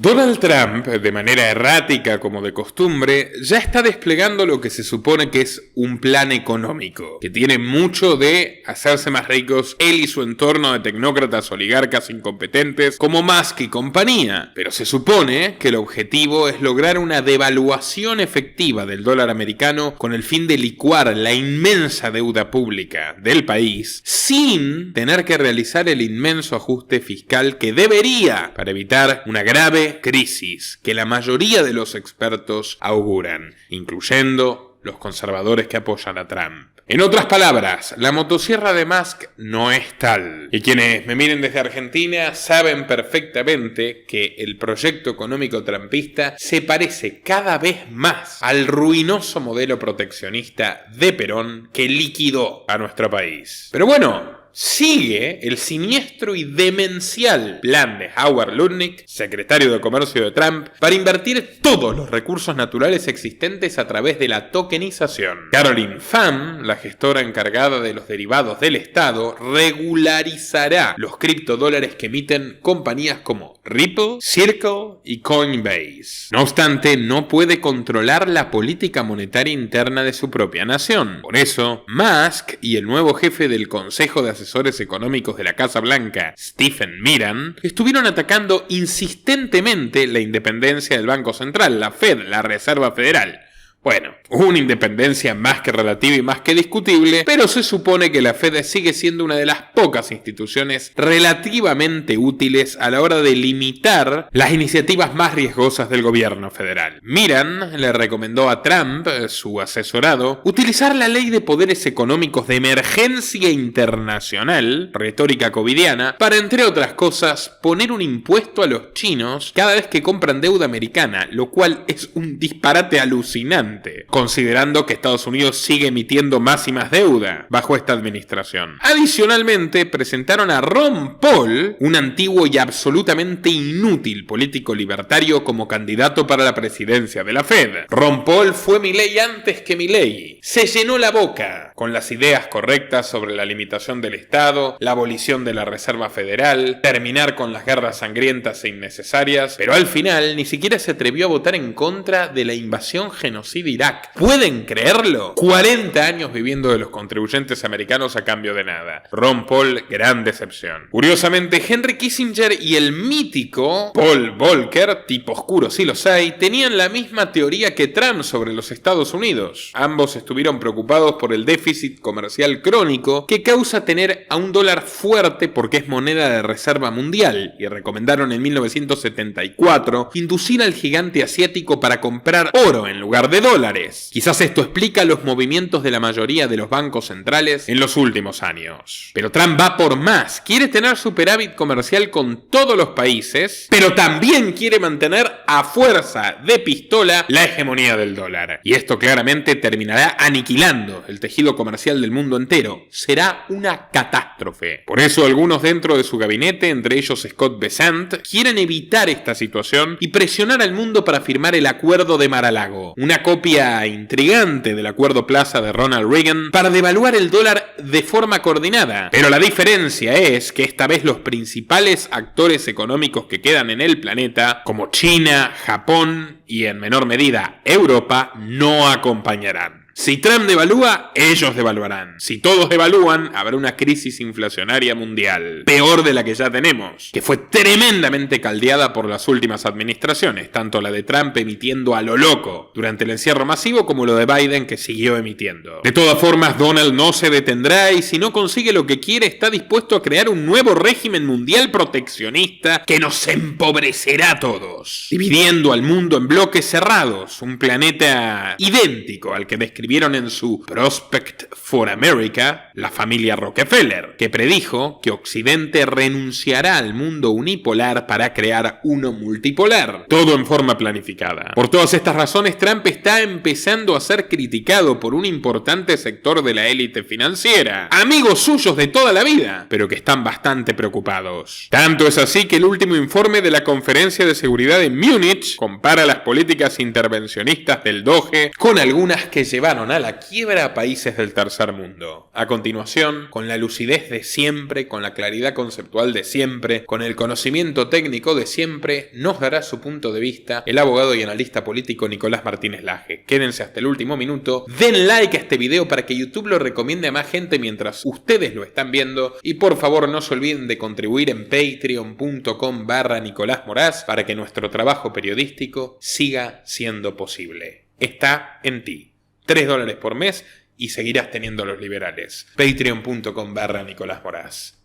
Donald Trump, de manera errática como de costumbre, ya está desplegando lo que se supone que es un plan económico, que tiene mucho de hacerse más ricos él y su entorno de tecnócratas oligarcas incompetentes como Musk y compañía, pero se supone que el objetivo es lograr una devaluación efectiva del dólar americano con el fin de licuar la inmensa deuda pública del país sin tener que realizar el inmenso ajuste fiscal que debería para evitar una grave crisis que la mayoría de los expertos auguran, incluyendo los conservadores que apoyan a Trump. En otras palabras, la motosierra de Musk no es tal. Y quienes me miren desde Argentina saben perfectamente que el proyecto económico trumpista se parece cada vez más al ruinoso modelo proteccionista de Perón que liquidó a nuestro país. Pero bueno, sigue el siniestro y demencial plan de Howard Lutnick, secretario de Comercio de Trump, para invertir todos los recursos naturales existentes a través de la tokenización. Caroline Pham, la gestora encargada de los derivados del Estado, regularizará los criptodólares que emiten compañías como Ripple, Circle y Coinbase. No obstante, no puede controlar la política monetaria interna de su propia nación. Por eso, Musk y el nuevo jefe del Consejo de Asesores Económicos de la Casa Blanca, Stephen Miran, estuvieron atacando insistentemente la independencia del Banco Central, la Fed, la Reserva Federal. Bueno, una independencia más que relativa y más que discutible, pero se supone que la Fed sigue siendo una de las pocas instituciones relativamente útiles a la hora de limitar las iniciativas más riesgosas del gobierno federal. Miran le recomendó a Trump, su asesorado, utilizar la ley de poderes económicos de emergencia internacional, retórica covidiana, para, entre otras cosas, poner un impuesto a los chinos cada vez que compran deuda americana, lo cual es un disparate alucinante, considerando que Estados Unidos sigue emitiendo más y más deuda bajo esta administración. Adicionalmente, presentaron a Ron Paul, un antiguo y absolutamente inútil político libertario, como candidato para la presidencia de la Fed. Ron Paul fue Milley antes que Milley. Se llenó la boca con las ideas correctas sobre la limitación del Estado, la abolición de la Reserva Federal, terminar con las guerras sangrientas e innecesarias, pero al final ni siquiera se atrevió a votar en contra de la invasión genocida de Irak. ¿Pueden creerlo? 40 años viviendo de los contribuyentes americanos a cambio de nada. Ron Paul, gran decepción. Curiosamente, Henry Kissinger y el mítico Paul Volcker, tipo oscuro si los hay, tenían la misma teoría que Trump sobre los Estados Unidos. Ambos estuvieron preocupados por el déficit comercial crónico que causa tener a un dólar fuerte porque es moneda de reserva mundial, y recomendaron en 1974 inducir al gigante asiático para comprar oro en lugar de dólares. Quizás esto explica los movimientos de la mayoría de los bancos centrales en los últimos años. Pero Trump va por más. Quiere tener superávit comercial con todos los países, pero también quiere mantener a fuerza de pistola la hegemonía del dólar. Y esto claramente terminará aniquilando el tejido comercial del mundo entero. Será una catástrofe. Por eso algunos dentro de su gabinete, entre ellos Scott Bessent, quieren evitar esta situación y presionar al mundo para firmar el Acuerdo de Mar-a-Lago, una copia intrigante del Acuerdo Plaza de Ronald Reagan para devaluar el dólar de forma coordinada. Pero la diferencia es que esta vez los principales actores económicos que quedan en el planeta, como China, Japón y en menor medida Europa, no acompañarán. Si Trump devalúa, ellos devaluarán. Si todos devalúan, habrá una crisis inflacionaria mundial, peor de la que ya tenemos, que fue tremendamente caldeada por las últimas administraciones, tanto la de Trump emitiendo a lo loco durante el encierro masivo como lo de Biden, que siguió emitiendo. De todas formas, Donald no se detendrá y si no consigue lo que quiere, está dispuesto a crear un nuevo régimen mundial proteccionista que nos empobrecerá a todos, dividiendo al mundo en bloques cerrados, un planeta idéntico al que describió en su Prospect for America la familia Rockefeller, que predijo que Occidente renunciará al mundo unipolar para crear uno multipolar, todo en forma planificada. Por todas estas razones, Trump está empezando a ser criticado por un importante sector de la élite financiera, amigos suyos de toda la vida, pero que están bastante preocupados. Tanto es así que el último informe de la Conferencia de Seguridad de Múnich compara las políticas intervencionistas del Doge con algunas que llevaron llevaron a la quiebra a países del tercer mundo. A continuación, con la lucidez de siempre, con la claridad conceptual de siempre, con el conocimiento técnico de siempre, nos dará su punto de vista el abogado y analista político Nicolás Martínez Laje. Quédense hasta el último minuto, den like a este video para que YouTube lo recomiende a más gente mientras ustedes lo están viendo, y por favor no se olviden de contribuir en patreon.com/Nicolás Moraz para que nuestro trabajo periodístico siga siendo posible. Está en ti. $3 por mes y seguirás teniendo los liberales. Patreon.com/Nicolás Moraz.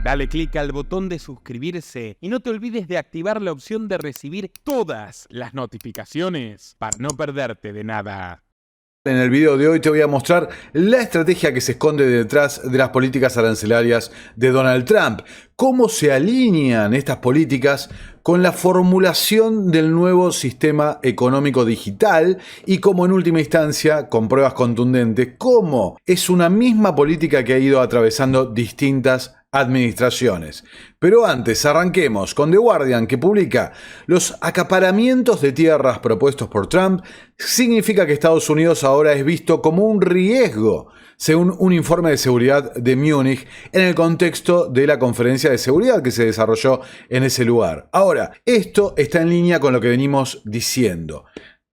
Dale clic al botón de suscribirse y no te olvides de activar la opción de recibir todas las notificaciones para no perderte de nada. En el video de hoy te voy a mostrar la estrategia que se esconde detrás de las políticas arancelarias de Donald Trump. Cómo se alinean estas políticas con la formulación del nuevo sistema económico digital y cómo en última instancia, con pruebas contundentes, cómo es una misma política que ha ido atravesando distintas administraciones. Pero antes, arranquemos con The Guardian, que publica: los acaparamientos de tierras propuestos por Trump significa que Estados Unidos ahora es visto como un riesgo, según un informe de seguridad de Múnich en el contexto de la conferencia de seguridad que se desarrolló en ese lugar. Ahora, esto está en línea con lo que venimos diciendo.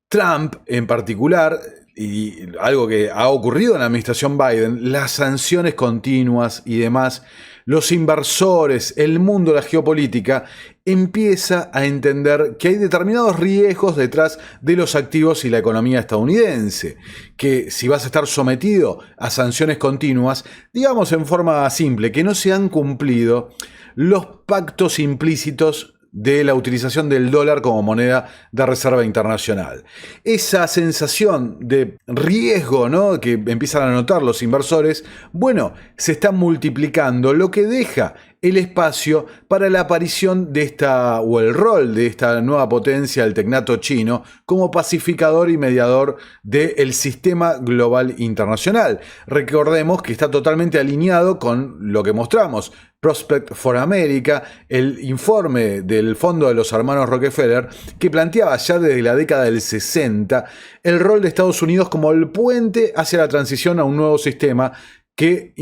Trump, en particular, y algo que ha ocurrido en la administración Biden, las sanciones continuas y demás, los inversores, el mundo de la geopolítica, empieza a entender que hay determinados riesgos detrás de los activos y la economía estadounidense. Que si vas a estar sometido a sanciones continuas, digamos en forma simple, que no se han cumplido los pactos implícitos de la utilización del dólar como moneda de reserva internacional. Esa sensación de riesgo, ¿no?, que empiezan a notar los inversores, bueno, se está multiplicando, lo que deja el espacio para la aparición de esta, o el rol de esta nueva potencia, el tecnato chino, como pacificador y mediador del sistema global internacional. Recordemos que está totalmente alineado con lo que mostramos. Prospect for America, el informe del Fondo de los Hermanos Rockefeller, que planteaba ya desde la década del 60 el rol de Estados Unidos como el puente hacia la transición a un nuevo sistema que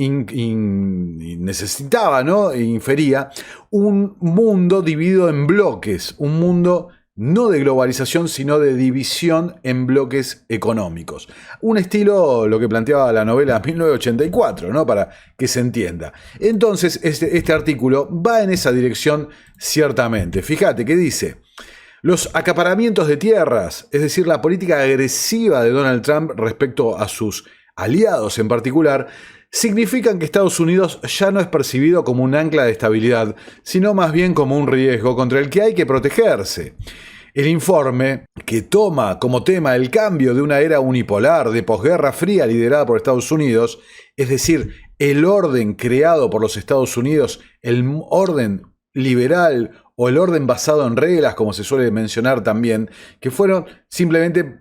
necesitaba, ¿no?, e infería un mundo dividido en bloques, un mundo no de globalización, sino de división en bloques económicos. Un estilo, lo que planteaba la novela 1984, ¿no?, para que se entienda. Entonces, este artículo va en esa dirección ciertamente. Fíjate que dice: los acaparamientos de tierras, es decir, la política agresiva de Donald Trump respecto a sus aliados en particular, significan que Estados Unidos ya no es percibido como un ancla de estabilidad, sino más bien como un riesgo contra el que hay que protegerse. El informe, que toma como tema el cambio de una era unipolar de posguerra fría liderada por Estados Unidos, es decir, el orden creado por los Estados Unidos, el orden liberal o el orden basado en reglas, como se suele mencionar también, que fueron simplemente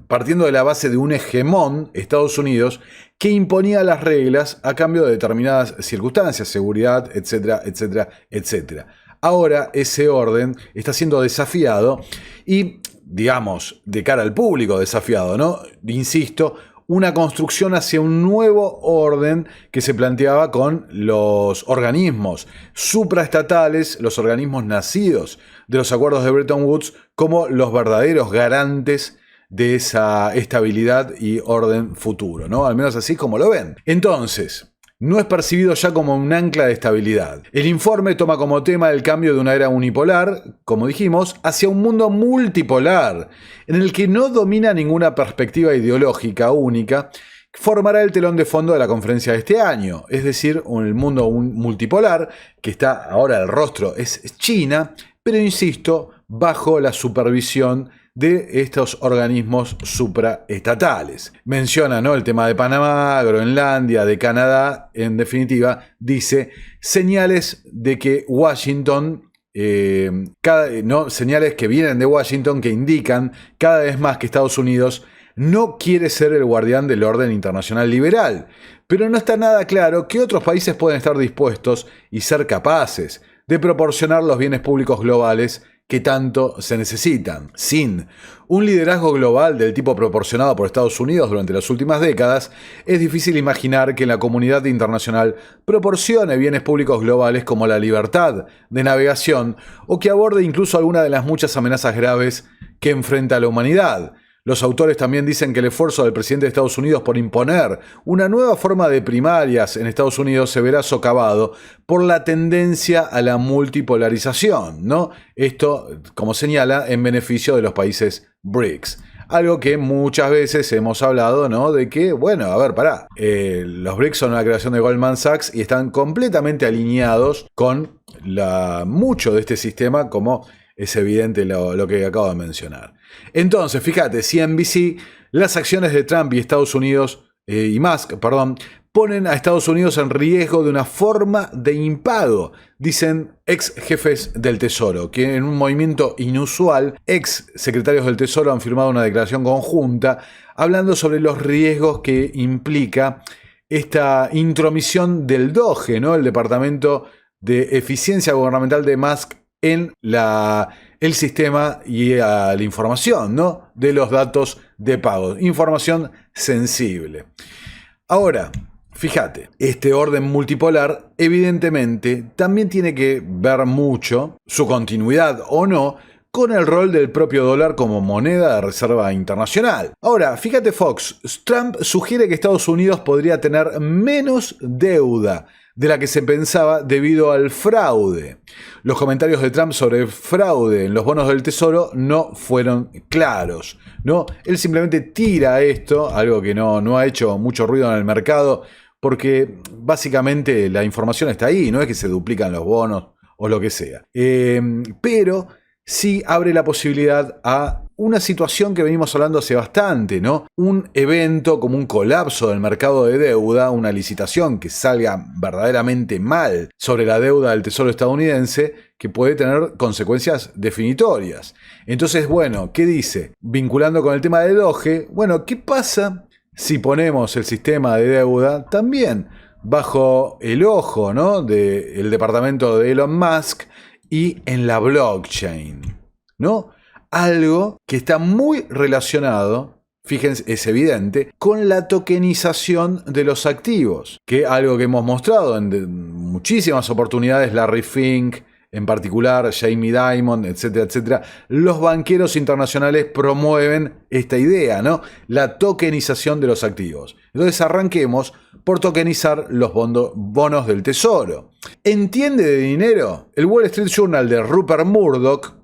partiendo de la base de un hegemón, Estados Unidos, que imponía las reglas a cambio de determinadas circunstancias, seguridad, etcétera, etcétera, etcétera. Ahora ese orden está siendo desafiado y, digamos, de cara al público desafiado, ¿no? Insisto, una construcción hacia un nuevo orden que se planteaba con los organismos supraestatales, los organismos nacidos de los acuerdos de Bretton Woods, como los verdaderos garantes de esa estabilidad y orden futuro, ¿no? Al menos así como lo ven. Entonces, no es percibido ya como un ancla de estabilidad. El informe toma como tema el cambio de una era unipolar, como dijimos, hacia un mundo multipolar, en el que no domina ninguna perspectiva ideológica única. Formará el telón de fondo de la conferencia de este año, es decir, el mundo multipolar, que está ahora el rostro es China, pero insisto, bajo la supervisión de estos organismos supraestatales. Menciona, ¿no?, el tema de Panamá, Groenlandia, de Canadá. En definitiva, dice señales de que Washington señales que vienen de Washington que indican cada vez más que Estados Unidos no quiere ser el guardián del orden internacional liberal, pero no está nada claro que otros países pueden estar dispuestos y ser capaces de proporcionar los bienes públicos globales que tanto se necesitan. Sin un liderazgo global del tipo proporcionado por Estados Unidos durante las últimas décadas, es difícil imaginar que la comunidad internacional proporcione bienes públicos globales como la libertad de navegación o que aborde incluso alguna de las muchas amenazas graves que enfrenta la humanidad. Los autores también dicen que el esfuerzo del presidente de Estados Unidos por imponer una nueva forma de primarias en Estados Unidos se verá socavado por la tendencia a la multipolarización, ¿no? Esto, como señala, en beneficio de los países BRICS. Algo que muchas veces hemos hablado, ¿no? De que, bueno, a ver, pará. Los BRICS son una creación de Goldman Sachs y están completamente alineados con mucho de este sistema, como es evidente lo que acabo de mencionar. Entonces, fíjate, CNBC, las acciones de Trump y Estados Unidos, Musk, ponen a Estados Unidos en riesgo de una forma de impago, dicen ex jefes del Tesoro, que en un movimiento inusual, ex secretarios del Tesoro han firmado una declaración conjunta hablando sobre los riesgos que implica esta intromisión del DOGE, ¿no? El Departamento de Eficiencia Gubernamental de Musk en el sistema y la información, ¿no? De los datos de pago. Información sensible. Ahora, fíjate, este orden multipolar evidentemente también tiene que ver mucho, su continuidad o no, con el rol del propio dólar como moneda de reserva internacional. Ahora, fíjate Fox, Trump sugiere que Estados Unidos podría tener menos deuda de la que se pensaba debido al fraude. Los comentarios de Trump sobre el fraude en los bonos del Tesoro no fueron claros, ¿no? Él simplemente tira esto, algo que no ha hecho mucho ruido en el mercado, porque básicamente la información está ahí, no es que se duplican los bonos o lo que sea. Pero sí abre la posibilidad a una situación que venimos hablando hace bastante, ¿no? Un evento como un colapso del mercado de deuda, una licitación que salga verdaderamente mal sobre la deuda del Tesoro estadounidense, que puede tener consecuencias definitorias. Entonces, bueno, ¿qué dice? Vinculando con el tema de DOGE, bueno, ¿qué pasa si ponemos el sistema de deuda también bajo el ojo, ¿no? del departamento de Elon Musk y en la blockchain, ¿no? Algo que está muy relacionado, fíjense, es evidente, con la tokenización de los activos, que algo que hemos mostrado en muchísimas oportunidades, Larry Fink, en particular Jamie Dimon, etcétera, etcétera. Los banqueros internacionales promueven esta idea, ¿no? La tokenización de los activos. Entonces arranquemos por tokenizar los bonos del Tesoro. ¿Entiende de dinero? El Wall Street Journal de Rupert Murdoch,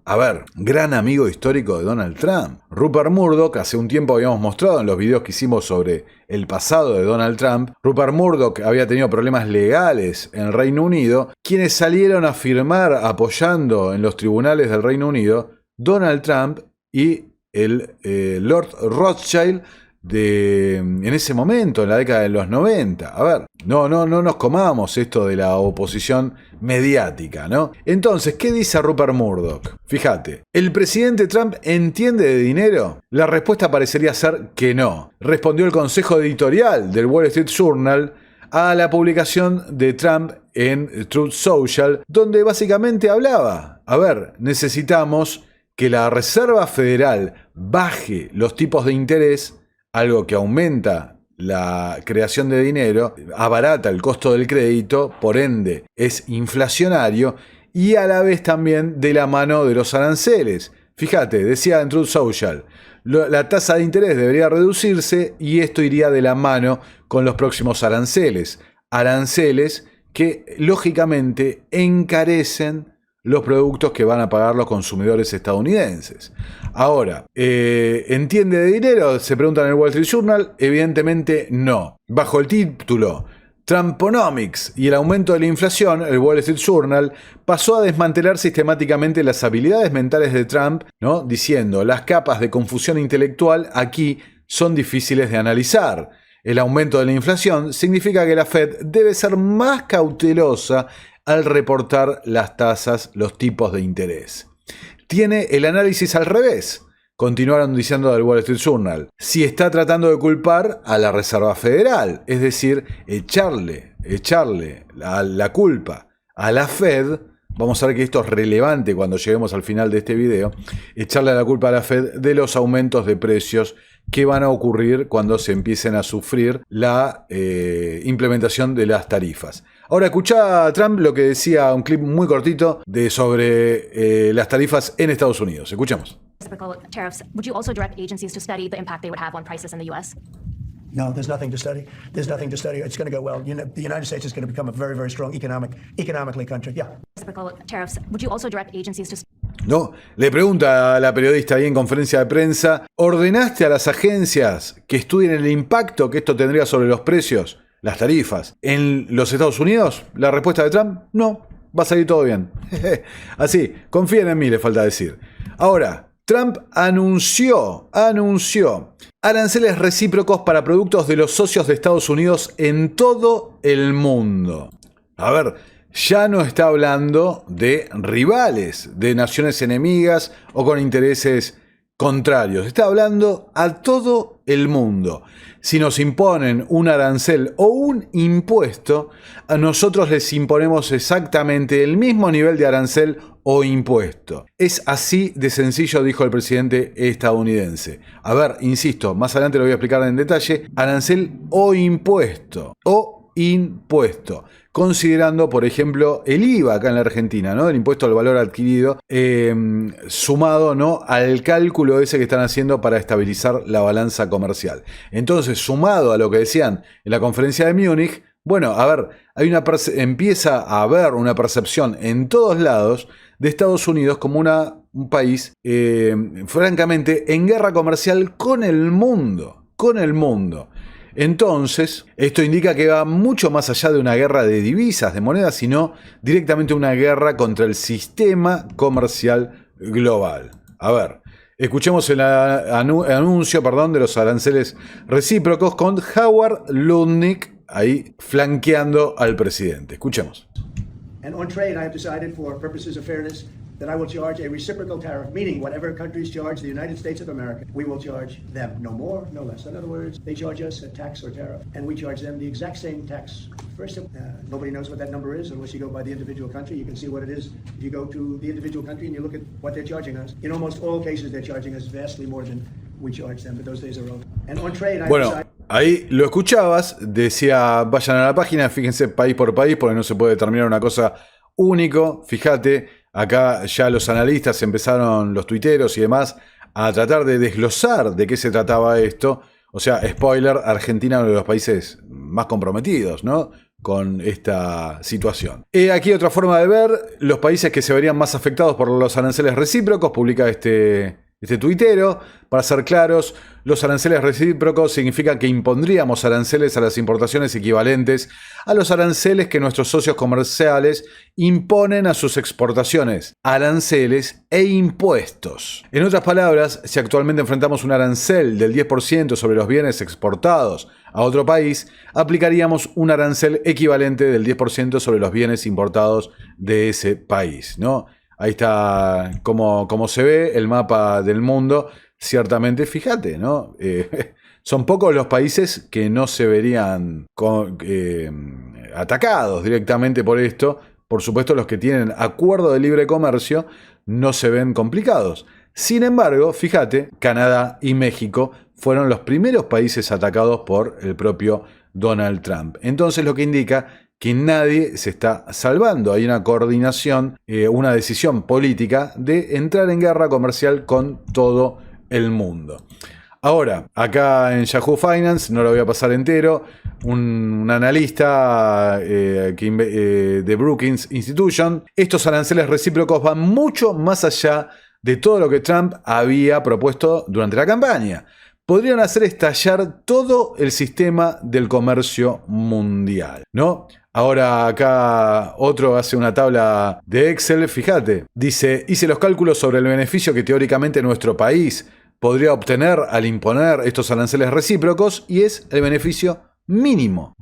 gran amigo histórico de Donald Trump. Rupert Murdoch, hace un tiempo habíamos mostrado en los videos que hicimos sobre el pasado de Donald Trump, Rupert Murdoch había tenido problemas legales en el Reino Unido, quienes salieron a firmar apoyando en los tribunales del Reino Unido Donald Trump y el Lord Rothschild en ese momento, en la década de los 90. No nos comamos esto de la oposición mediática, ¿no? Entonces, ¿qué dice Rupert Murdoch? Fíjate, ¿el presidente Trump entiende de dinero? La respuesta parecería ser que no. Respondió el consejo editorial del Wall Street Journal a la publicación de Trump en Truth Social, donde básicamente hablaba, necesitamos que la Reserva Federal baje los tipos de interés, algo que aumenta la creación de dinero, abarata el costo del crédito, por ende es inflacionario y a la vez también de la mano de los aranceles. Fíjate, decía en Truth Social, la tasa de interés debería reducirse y esto iría de la mano con los próximos aranceles. Aranceles que lógicamente encarecen los productos que van a pagar los consumidores estadounidenses. Ahora, ¿entiende de dinero? Se pregunta en el Wall Street Journal. Evidentemente no. Bajo el título Trumponomics y el aumento de la inflación, el Wall Street Journal pasó a desmantelar sistemáticamente las habilidades mentales de Trump, ¿no? Diciendo, las capas de confusión intelectual aquí son difíciles de analizar. El aumento de la inflación significa que la Fed debe ser más cautelosa al reportar las tasas, los tipos de interés. Tiene el análisis al revés, continuaron diciendo del Wall Street Journal. Si está tratando de culpar a la Reserva Federal, es decir, echarle la culpa a la Fed. Vamos a ver que esto es relevante cuando lleguemos al final de este video. Echarle la culpa a la Fed de los aumentos de precios que van a ocurrir cuando se empiecen a sufrir la implementación de las tarifas. Ahora escuchá a Trump lo que decía, un clip muy cortito sobre las tarifas en Estados Unidos. Escuchamos. Tariffs. Would you also direct agencies to study the impact they would have on prices in the U.S.? No, there's nothing to study. There's nothing to study. It's going to go well. The United States is going to become a very, very strong economically country. Yeah. Tariffs. Would you also direct agencies to No, le pregunta a la periodista ahí en conferencia de prensa, ¿ordenaste a las agencias que estudien el impacto que esto tendría sobre los precios, las tarifas, en los Estados Unidos? La respuesta de Trump, no, va a salir todo bien. Así, confíen en mí, le falta decir. Ahora, Trump anunció aranceles recíprocos para productos de los socios de Estados Unidos en todo el mundo. A ver, ya no está hablando de rivales, de naciones enemigas o con intereses contrarios. Está hablando a todo el mundo. Si nos imponen un arancel o un impuesto, a nosotros les imponemos exactamente el mismo nivel de arancel o impuesto. Es así de sencillo, dijo el presidente estadounidense. A ver, insisto, más adelante lo voy a explicar en detalle. Arancel o impuesto. Considerando, por ejemplo, el IVA acá en la Argentina, ¿no? El impuesto al valor adquirido, sumado, ¿no?, al cálculo ese que están haciendo para estabilizar la balanza comercial. Entonces, sumado a lo que decían en la conferencia de Múnich, bueno, a ver, empieza a haber una percepción en todos lados de Estados Unidos como un país, francamente, en guerra comercial con el mundo. Entonces, esto indica que va mucho más allá de una guerra de divisas, de monedas, sino directamente una guerra contra el sistema comercial global. A ver, escuchemos el anuncio de los aranceles recíprocos con Howard Lutnick ahí flanqueando al presidente. Escuchemos. And on trade, I have decided, for purposes of fairness, that I will charge a reciprocal tariff, meaning whatever countries charge the United States of America, we will charge them. No more, no less. In other words, they charge us a tax or tariff, and we charge them the exact same tax. First, nobody knows what that number is unless you go by the individual country. You can see what it is if you go to the individual country and you look at what they're charging us. In almost all cases, they're charging us vastly more than we charge them, but those days are over. And on trade, I decided... Ahí lo escuchabas, decía, vayan a la página, fíjense país por país, porque no se puede determinar una cosa único. Fíjate, acá ya los analistas empezaron, los tuiteros y demás, a tratar de desglosar de qué se trataba esto. O sea, spoiler, Argentina uno de los países más comprometidos, ¿no?, con esta situación. Aquí otra forma de ver los países que se verían más afectados por los aranceles recíprocos, publica este tuitero. Para ser claros, los aranceles recíprocos significan que impondríamos aranceles a las importaciones equivalentes a los aranceles que nuestros socios comerciales imponen a sus exportaciones, aranceles e impuestos. En otras palabras, si actualmente enfrentamos un arancel del 10% sobre los bienes exportados a otro país, aplicaríamos un arancel equivalente del 10% sobre los bienes importados de ese país, ¿no? Ahí está como se ve el mapa del mundo. Ciertamente, fíjate, ¿no? Son pocos los países que no se verían atacados directamente por esto. Por supuesto, los que tienen acuerdo de libre comercio no se ven complicados. Sin embargo, fíjate, Canadá y México fueron los primeros países atacados por el propio Donald Trump. Entonces, lo que indica que nadie se está salvando. Hay una coordinación, una decisión política de entrar en guerra comercial con todo el mundo. Ahora, acá en Yahoo Finance, no lo voy a pasar entero, un analista de Brookings Institution, estos aranceles recíprocos van mucho más allá de todo lo que Trump había propuesto durante la campaña. Podrían hacer estallar todo el sistema del comercio mundial, ¿no? Ahora acá otro hace una tabla de Excel, fíjate, dice, hice los cálculos sobre el beneficio que teóricamente nuestro país podría obtener al imponer estos aranceles recíprocos y es el beneficio mínimo,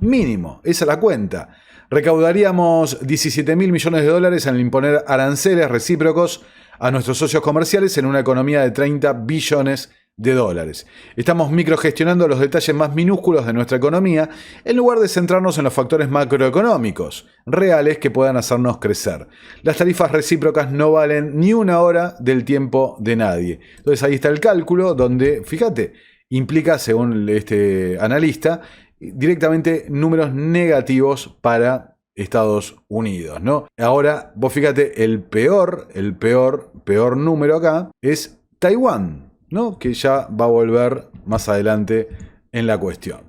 esa es la cuenta. Recaudaríamos 17.000 millones de dólares al imponer aranceles recíprocos a nuestros socios comerciales en una economía de 30 billones de dólares. Estamos microgestionando los detalles más minúsculos de nuestra economía en lugar de centrarnos en los factores macroeconómicos reales que puedan hacernos crecer. Las tarifas recíprocas no valen ni una hora del tiempo de nadie. Entonces ahí está el cálculo donde, fíjate, implica, según este analista, directamente números negativos para Estados Unidos, ¿no? Ahora, vos fíjate, el peor número acá es Taiwán, ¿no? Que ya va a volver más adelante en la cuestión.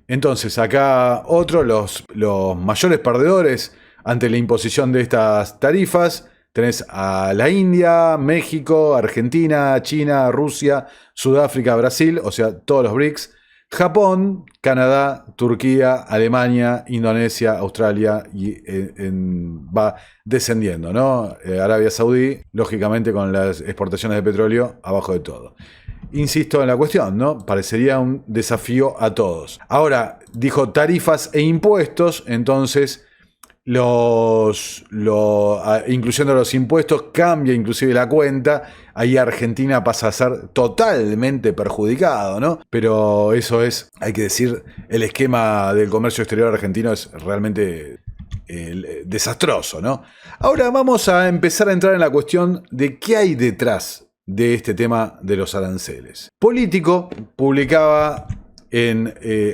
Entonces, acá los mayores perdedores ante la imposición de estas tarifas, tenés a la India, México, Argentina, China, Rusia, Sudáfrica, Brasil, o sea, todos los BRICS, Japón, Canadá, Turquía, Alemania, Indonesia, Australia y va descendiendo, ¿no? Arabia Saudí, lógicamente con las exportaciones de petróleo abajo de todo. Insisto en la cuestión, ¿no? Parecería un desafío a todos. Ahora, dijo tarifas e impuestos, entonces incluyendo los impuestos, cambia inclusive la cuenta. Ahí Argentina pasa a ser totalmente perjudicado, ¿no? Pero eso es, hay que decir, el esquema del comercio exterior argentino es realmente desastroso, ¿no? Ahora vamos a empezar a entrar en la cuestión de qué hay detrás de este tema de los aranceles. Político publicaba en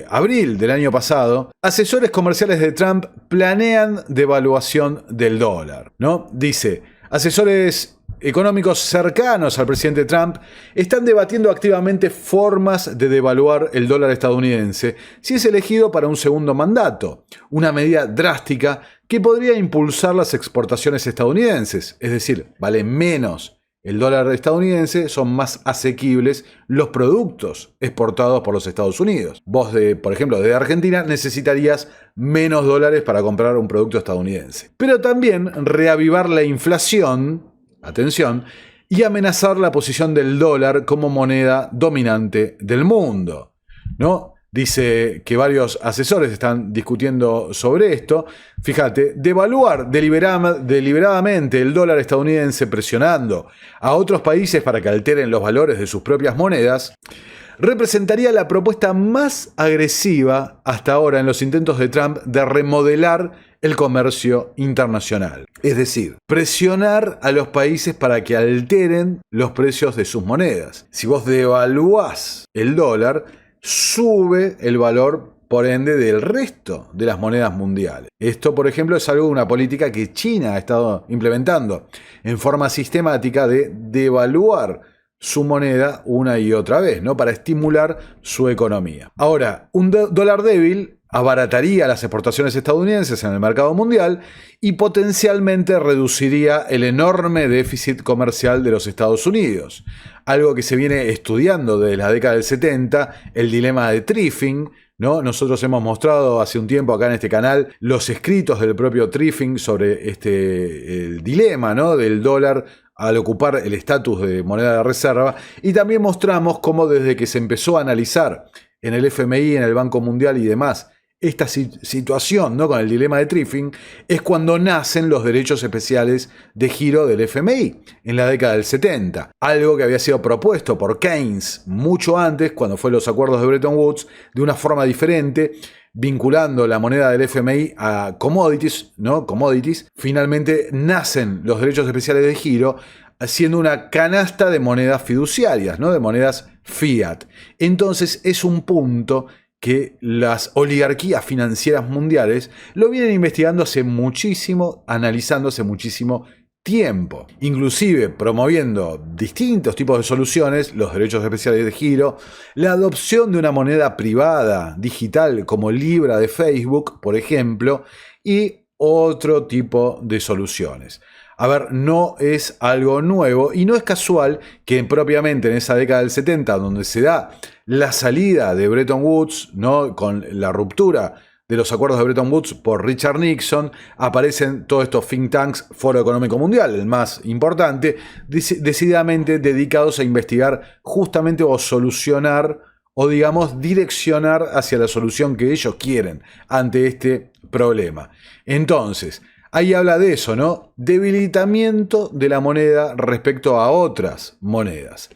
abril del año pasado, asesores comerciales de Trump planean devaluación del dólar, ¿no? Dice, asesores económicos cercanos al presidente Trump están debatiendo activamente formas de devaluar el dólar estadounidense si es elegido para un segundo mandato, una medida drástica que podría impulsar las exportaciones estadounidenses, es decir, vale menos el dólar estadounidense, son más asequibles los productos exportados por los Estados Unidos. Vos, por ejemplo, de Argentina, necesitarías menos dólares para comprar un producto estadounidense. Pero también reavivar la inflación, atención, y amenazar la posición del dólar como moneda dominante del mundo, ¿no? Dice que varios asesores están discutiendo sobre esto. Fíjate, devaluar deliberadamente el dólar estadounidense presionando a otros países para que alteren los valores de sus propias monedas representaría la propuesta más agresiva hasta ahora en los intentos de Trump de remodelar el comercio internacional. Es decir, presionar a los países para que alteren los precios de sus monedas. Si vos devaluás el dólar, sube el valor, por ende, del resto de las monedas mundiales. Esto, por ejemplo, es algo de una política que China ha estado implementando en forma sistemática de devaluar su moneda una y otra vez, ¿no? Para estimular su economía. Ahora, un dólar débil abarataría las exportaciones estadounidenses en el mercado mundial y potencialmente reduciría el enorme déficit comercial de los Estados Unidos. Algo que se viene estudiando desde la década del 70, el dilema de Triffin, ¿no? Nosotros hemos mostrado hace un tiempo acá en este canal los escritos del propio Triffin sobre el dilema, ¿no? Del dólar al ocupar el estatus de moneda de reserva, y también mostramos cómo desde que se empezó a analizar en el FMI, en el Banco Mundial y demás, esta situación, ¿no? Con el dilema de Triffin, es cuando nacen los derechos especiales de giro del FMI, en la década del 70. Algo que había sido propuesto por Keynes mucho antes, cuando fue los acuerdos de Bretton Woods, de una forma diferente, vinculando la moneda del FMI a commodities, ¿no? Commodities. Finalmente nacen los derechos especiales de giro, haciendo una canasta de monedas fiduciarias, ¿no? De monedas fiat. Entonces es un punto que las oligarquías financieras mundiales lo vienen investigando hace muchísimo, analizando hace muchísimo tiempo, inclusive promoviendo distintos tipos de soluciones, los derechos especiales de giro, la adopción de una moneda privada digital como Libra de Facebook, por ejemplo, y otro tipo de soluciones. A ver, no es algo nuevo y no es casual que propiamente en esa década del 70, donde se da la salida de Bretton Woods, ¿no? Con la ruptura de los acuerdos de Bretton Woods por Richard Nixon, aparecen todos estos think tanks, Foro Económico Mundial, el más importante, decididamente dedicados a investigar justamente o solucionar o digamos direccionar hacia la solución que ellos quieren ante este problema. Entonces, ahí habla de eso, ¿no? Debilitamiento de la moneda respecto a otras monedas.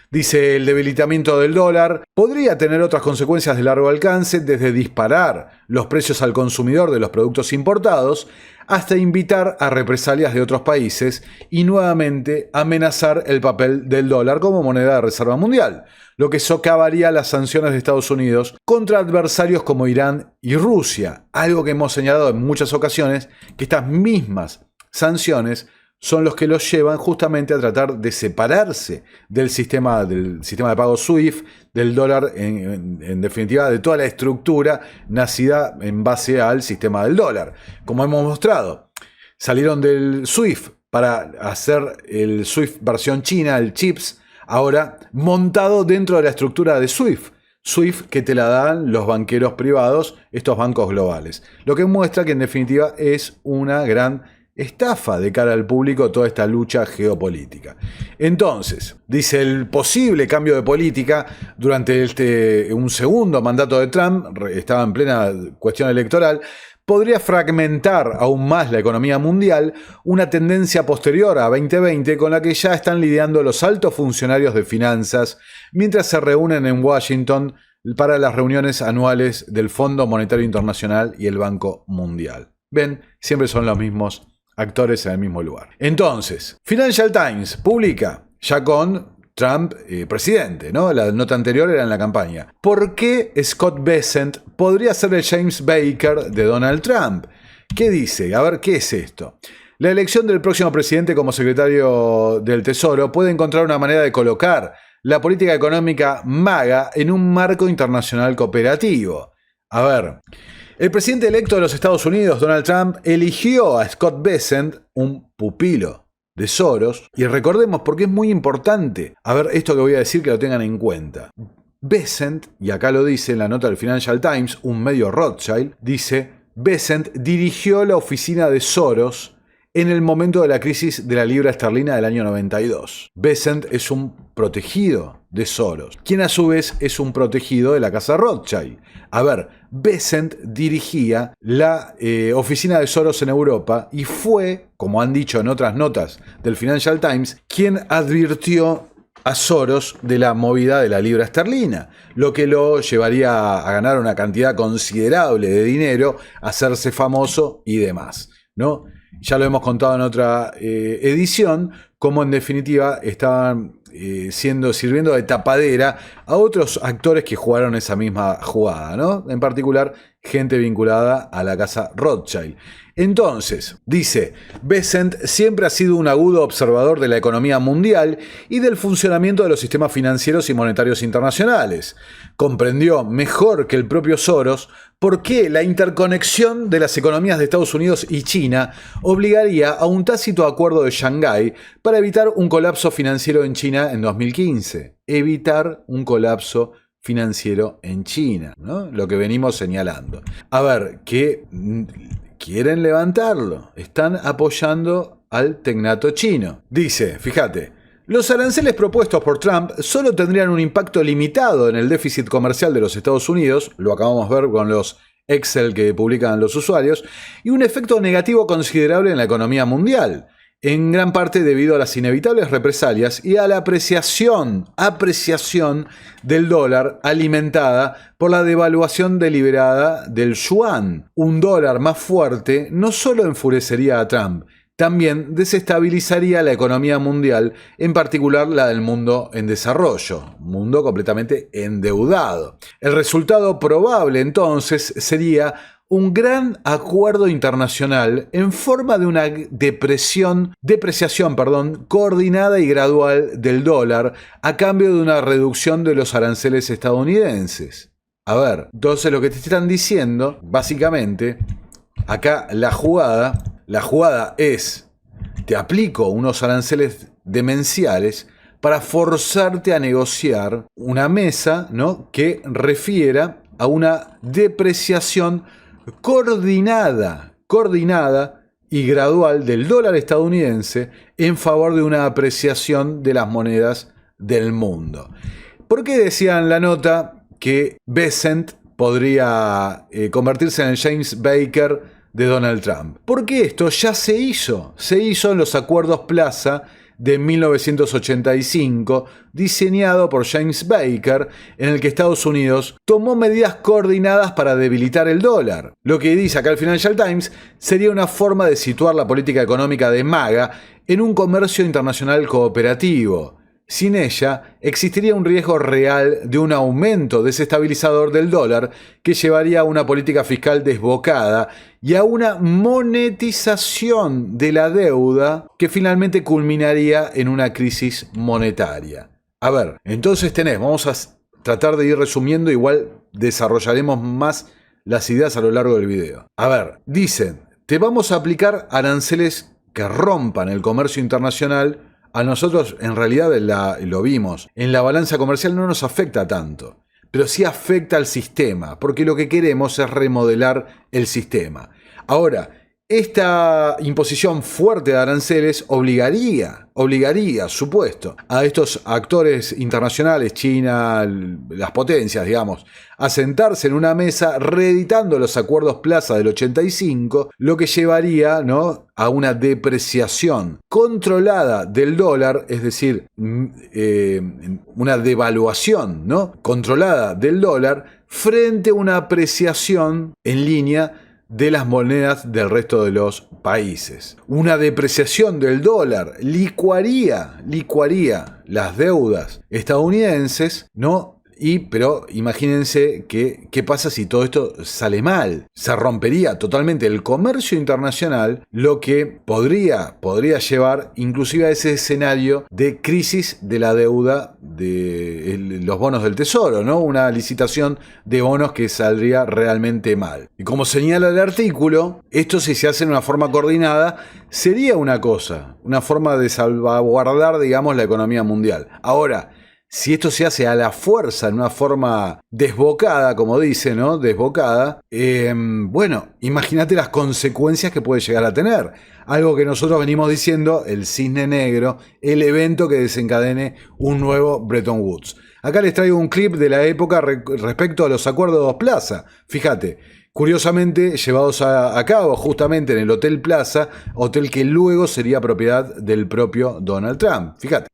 Dice, el debilitamiento del dólar podría tener otras consecuencias de largo alcance, desde disparar los precios al consumidor de los productos importados hasta invitar a represalias de otros países y nuevamente amenazar el papel del dólar como moneda de reserva mundial, lo que socavaría las sanciones de Estados Unidos contra adversarios como Irán y Rusia, algo que hemos señalado en muchas ocasiones, que estas mismas sanciones son los que los llevan justamente a tratar de separarse del sistema de pago SWIFT, del dólar, en definitiva, de toda la estructura nacida en base al sistema del dólar. Como hemos mostrado, salieron del SWIFT para hacer el SWIFT versión china, el CHIPS, ahora montado dentro de la estructura de SWIFT. SWIFT que te la dan los banqueros privados, estos bancos globales. Lo que muestra que en definitiva es una gran estafa de cara al público toda esta lucha geopolítica. Entonces, dice, el posible cambio de política durante un segundo mandato de Trump, estaba en plena cuestión electoral, podría fragmentar aún más la economía mundial, una tendencia posterior a 2020 con la que ya están lidiando los altos funcionarios de finanzas mientras se reúnen en Washington para las reuniones anuales del Fondo Monetario Internacional y el Banco Mundial. Ven, siempre son los mismos actores en el mismo lugar. Entonces, Financial Times publica, ya con Trump presidente, ¿no? La nota anterior era en la campaña. ¿Por qué Scott Bessent podría ser el James Baker de Donald Trump? ¿Qué dice? A ver, ¿qué es esto? La elección del próximo presidente como secretario del Tesoro puede encontrar una manera de colocar la política económica MAGA en un marco internacional cooperativo. A ver, el presidente electo de los Estados Unidos, Donald Trump, eligió a Scott Bessent, un pupilo de Soros, y recordemos, porque es muy importante, a ver, esto que voy a decir que lo tengan en cuenta. Bessent, y acá lo dice en la nota del Financial Times, un medio Rothschild, dice, Bessent dirigió la oficina de Soros en el momento de la crisis de la libra esterlina del año 92. Bessent es un protegido de Soros, quien a su vez es un protegido de la casa Rothschild. A ver, Bessent dirigía la oficina de Soros en Europa y fue, como han dicho en otras notas del Financial Times, quien advirtió a Soros de la movida de la libra esterlina, lo que lo llevaría a ganar una cantidad considerable de dinero, a hacerse famoso y demás, ¿no? Ya lo hemos contado en otra edición, cómo en definitiva estaban sirviendo de tapadera a otros actores que jugaron esa misma jugada, ¿no? En particular, gente vinculada a la casa Rothschild. Entonces, dice, Bessent siempre ha sido un agudo observador de la economía mundial y del funcionamiento de los sistemas financieros y monetarios internacionales. Comprendió mejor que el propio Soros por qué la interconexión de las economías de Estados Unidos y China obligaría a un tácito acuerdo de Shanghái para evitar un colapso financiero en China en 2015. Evitar un colapso financiero en China, ¿no? Lo que venimos señalando. A ver, que quieren levantarlo, están apoyando al tecnato chino. Dice, fíjate, los aranceles propuestos por Trump solo tendrían un impacto limitado en el déficit comercial de los Estados Unidos, lo acabamos de ver con los Excel que publican los usuarios, y un efecto negativo considerable en la economía mundial, en gran parte debido a las inevitables represalias y a la apreciación del dólar alimentada por la devaluación deliberada del yuan. Un dólar más fuerte no solo enfurecería a Trump, también desestabilizaría la economía mundial, en particular la del mundo en desarrollo, mundo completamente endeudado. El resultado probable entonces sería un gran acuerdo internacional en forma de una depreciación coordinada y gradual del dólar a cambio de una reducción de los aranceles estadounidenses. A ver, entonces lo que te están diciendo, básicamente, acá la jugada es, te aplico unos aranceles demenciales para forzarte a negociar una mesa, ¿no?, que refiera a una depreciación coordinada y gradual del dólar estadounidense en favor de una apreciación de las monedas del mundo. ¿Por qué decía en la nota que Bessent podría convertirse en el James Baker de Donald Trump. Porque esto ya se hizo en los acuerdos Plaza de 1985, diseñado por James Baker, en el que Estados Unidos tomó medidas coordinadas para debilitar el dólar. Lo que dice acá el Financial Times sería una forma de situar la política económica de MAGA en un comercio internacional cooperativo. Sin ella, existiría un riesgo real de un aumento desestabilizador del dólar que llevaría a una política fiscal desbocada y a una monetización de la deuda que finalmente culminaría en una crisis monetaria. A ver, entonces vamos a tratar de ir resumiendo, igual desarrollaremos más las ideas a lo largo del video. A ver, dicen, te vamos a aplicar aranceles que rompan el comercio internacional. A nosotros, en realidad, lo vimos, en la balanza comercial no nos afecta tanto, pero sí afecta al sistema, porque lo que queremos es remodelar el sistema. Ahora, esta imposición fuerte de aranceles obligaría, supuesto, a estos actores internacionales, China, las potencias, digamos, a sentarse en una mesa reeditando los acuerdos Plaza del 85, lo que llevaría, ¿no?, a una depreciación controlada del dólar, es decir, una devaluación, ¿no?, controlada del dólar frente a una apreciación en línea de las monedas del resto de los países. Una depreciación del dólar licuaría las deudas estadounidenses, ¿no? Pero imagínense qué pasa si todo esto sale mal. Se rompería totalmente el comercio internacional, lo que podría llevar inclusive a ese escenario de crisis de la deuda de los bonos del tesoro, ¿no? Una licitación de bonos que saldría realmente mal. Y como señala el artículo, esto, si se hace de una forma coordinada, sería una forma de salvaguardar, digamos, la economía mundial. Ahora, si esto se hace a la fuerza, en una forma desbocada, como dice, ¿no? Desbocada, bueno, imagínate las consecuencias que puede llegar a tener. Algo que nosotros venimos diciendo, el cisne negro, el evento que desencadene un nuevo Bretton Woods. Acá les traigo un clip de la época respecto a los acuerdos Plaza. Fíjate, curiosamente llevados a cabo justamente en el Hotel Plaza, hotel que luego sería propiedad del propio Donald Trump. Fíjate.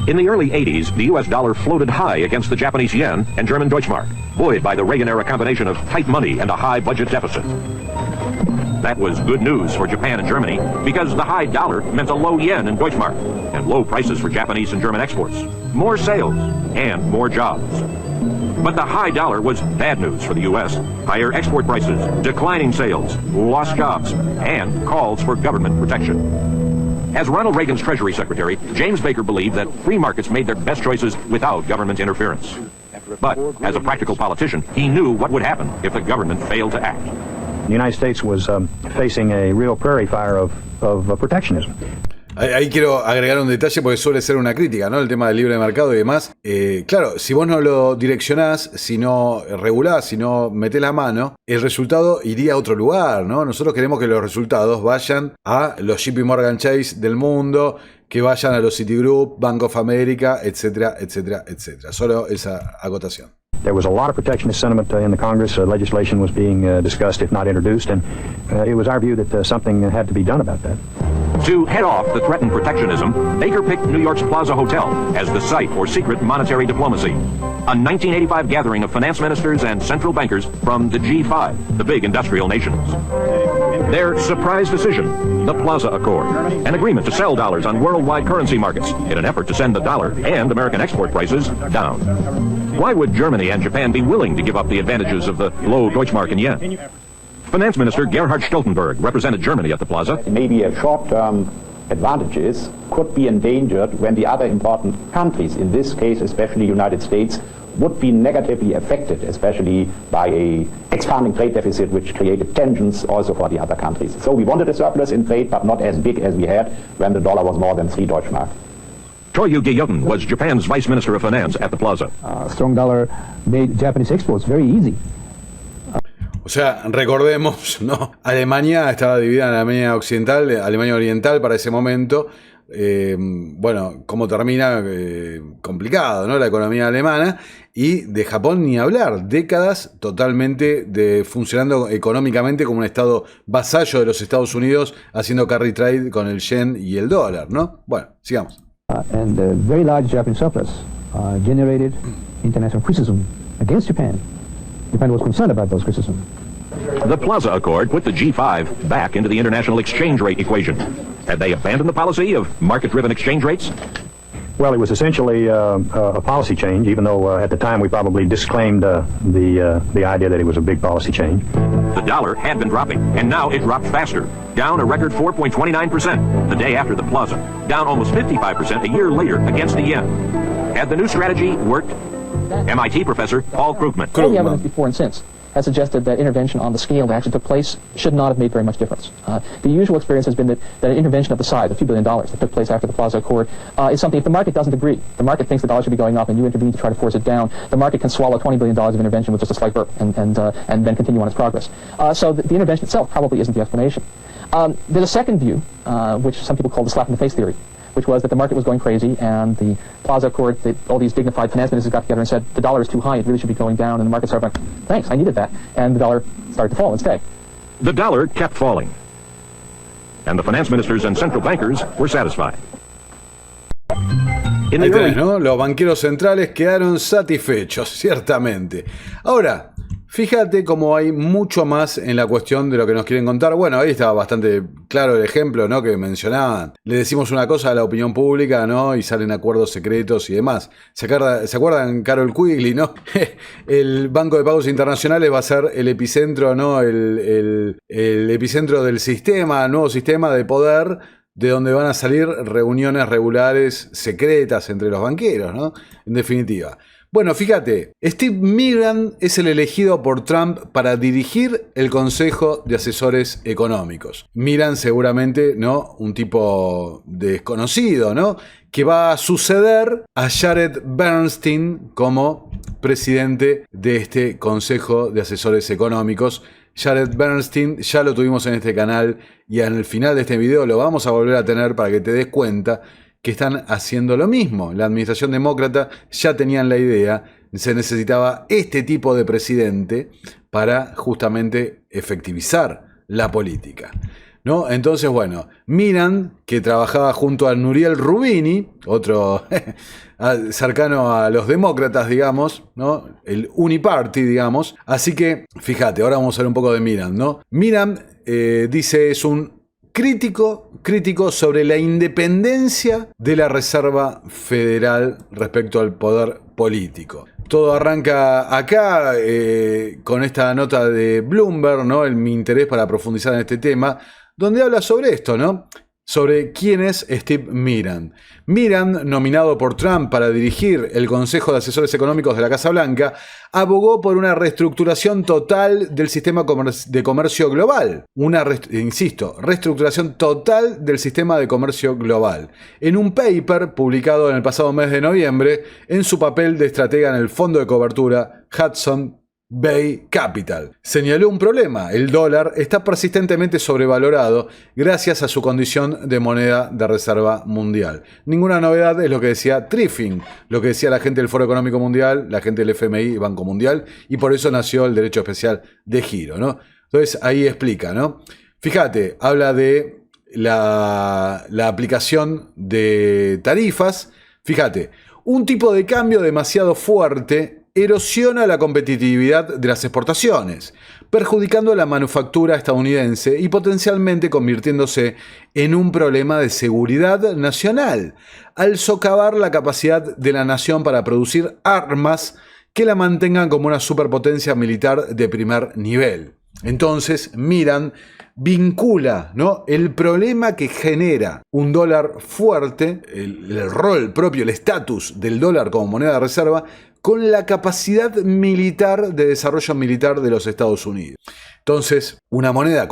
In the early 80s, the U.S. dollar floated high against the Japanese yen and German Deutschmark, buoyed by the Reagan-era combination of tight money and a high budget deficit. That was good news for Japan and Germany because the high dollar meant a low yen and Deutschmark and low prices for Japanese and German exports, more sales, and more jobs. But the high dollar was bad news for the U.S. Higher export prices, declining sales, lost jobs, and calls for government protection. As Ronald Reagan's Treasury Secretary, James Baker believed that free markets made their best choices without government interference. But as a practical politician, he knew what would happen if the government failed to act. The United States was facing a real prairie fire of protectionism. Ahí quiero agregar un detalle porque suele ser una crítica, ¿no? El tema del libre mercado y demás. Claro, si vos no lo direccionás, si no regulás, si no metés la mano, el resultado iría a otro lugar, ¿no? Nosotros queremos que los resultados vayan a los JP Morgan Chase del mundo, que vayan a los Citigroup, Bank of America, etcétera, etcétera, etcétera. Solo esa acotación. There was a lot of protectionist sentiment in the Congress. Legislation was being discussed, if not introduced, and it was our view that something had to be done about that. To head off the threatened protectionism, Baker picked New York's Plaza Hotel as the site for secret monetary diplomacy. A 1985 gathering of finance ministers and central bankers from the G5, the big industrial nations. Their surprise decision, the Plaza Accord, an agreement to sell dollars on worldwide currency markets in an effort to send the dollar and American export prices down. Why would Germany and Japan be willing to give up the advantages of the low Deutschmark and yen? Finance Minister Gerhard Stoltenberg represented Germany at the Plaza. Maybe a short-term advantages could be endangered when the other important countries, in this case especially the United States, would be negatively affected, especially by a expanding trade deficit which created tensions also for the other countries. So we wanted a surplus in trade, but not as big as we had when the dollar was more than 3 Deutschmark. Toyuki Yoten was Japan's Vice Minister of Finance at the Plaza. Strong dollar made Japanese exports very easy. O sea, recordemos, ¿no? Alemania estaba dividida en Alemania Occidental, Alemania Oriental para ese momento. bueno, cómo termina complicado, ¿no? La economía alemana, y de Japón ni hablar, décadas totalmente funcionando económicamente como un estado vasallo de los Estados Unidos, haciendo carry trade con el yen y el dólar, ¿no? Bueno, sigamos. And the very large Japanese surplus generated international criticism against Japan. Japan was concerned about those criticisms. The Plaza Accord put the G5 back into the international exchange rate equation. Had they abandoned the policy of market-driven exchange rates? Well, it was essentially a policy change, even though at the time we probably disclaimed the idea that it was a big policy change. The dollar had been dropping, and now it dropped faster, down a record 4.29% the day after the Plaza, down almost 55% a year later against the yen. Had the new strategy worked? MIT professor Paul Krugman. All the evidence before and since has suggested that intervention on the scale that actually took place should not have made very much difference. The usual experience has been that an intervention of the size, of $2 billion, that took place after the Plaza Accord, is something, if the market doesn't agree, the market thinks the dollar should be going up and you intervene to try to force it down, the market can swallow $20 billion of intervention with just a slight burp and then continue on its progress. So the intervention itself probably isn't the explanation. There's a second view, which some people call the slap-in-the-face theory, which was that the market was going crazy and the Plaza Accord, all these dignified finance ministers got together and said, the dollar is too high, it really should be going down, and the market started going, thanks, I needed that, and the dollar started to fall instead. The dollar kept falling, and the finance ministers and central bankers were satisfied. Ahí tenés, ¿no? Los banqueros centrales quedaron satisfechos, ciertamente. Ahora, fíjate cómo hay mucho más en la cuestión de lo que nos quieren contar. Bueno, ahí estaba bastante claro el ejemplo, ¿no? Que mencionaban. Le decimos una cosa a la opinión pública, ¿no? Y salen acuerdos secretos y demás. ¿Se acuerdan Carol Quigley, no? El Banco de Pagos Internacionales va a ser el epicentro, ¿no? El epicentro del sistema, nuevo sistema de poder, de donde van a salir reuniones regulares secretas entre los banqueros, ¿no? En definitiva. Bueno, fíjate, Steve Miller es el elegido por Trump para dirigir el Consejo de Asesores Económicos. Miller seguramente, ¿no? Un tipo desconocido, ¿no? Que va a suceder a Jared Bernstein como presidente de este Consejo de Asesores Económicos. Jared Bernstein ya lo tuvimos en este canal y al final de este video lo vamos a volver a tener para que te des cuenta que están haciendo lo mismo. La administración demócrata ya tenían la idea, se necesitaba este tipo de presidente para justamente efectivizar la política, ¿no? Entonces, bueno, Miran, que trabajaba junto a Nouriel Roubini, otro cercano a los demócratas, digamos, ¿no? El Uniparty, digamos. Así que, fíjate, ahora vamos a ver un poco de Miran, ¿no? Miran, dice, es un crítico sobre la independencia de la Reserva Federal respecto al poder político. Todo arranca acá con esta nota de Bloomberg, ¿no? Mi interés para profundizar en este tema, donde habla sobre esto, ¿no? Sobre quién es Steve Miran. Miran, nominado por Trump para dirigir el Consejo de Asesores Económicos de la Casa Blanca, abogó por una reestructuración total del sistema de comercio global. Reestructuración total del sistema de comercio global. En un paper publicado en el pasado mes de noviembre, en su papel de estratega en el fondo de cobertura Hudson Bay Capital. Señaló un problema: el dólar está persistentemente sobrevalorado gracias a su condición de moneda de reserva mundial. Ninguna novedad, es lo que decía Triffin, lo que decía la gente del Foro Económico Mundial, la gente del FMI, Banco Mundial, y por eso nació el derecho especial de giro, ¿no? Entonces ahí explica, ¿no? Fíjate, habla de la aplicación de tarifas. Fíjate, un tipo de cambio demasiado fuerte erosiona la competitividad de las exportaciones, perjudicando a la manufactura estadounidense y potencialmente convirtiéndose en un problema de seguridad nacional, al socavar la capacidad de la nación para producir armas que la mantengan como una superpotencia militar de primer nivel. Entonces, Miran vincula, ¿no?, el problema que genera un dólar fuerte, el rol propio, el estatus del dólar como moneda de reserva, con la capacidad militar de desarrollo militar de los Estados Unidos. Entonces, una nación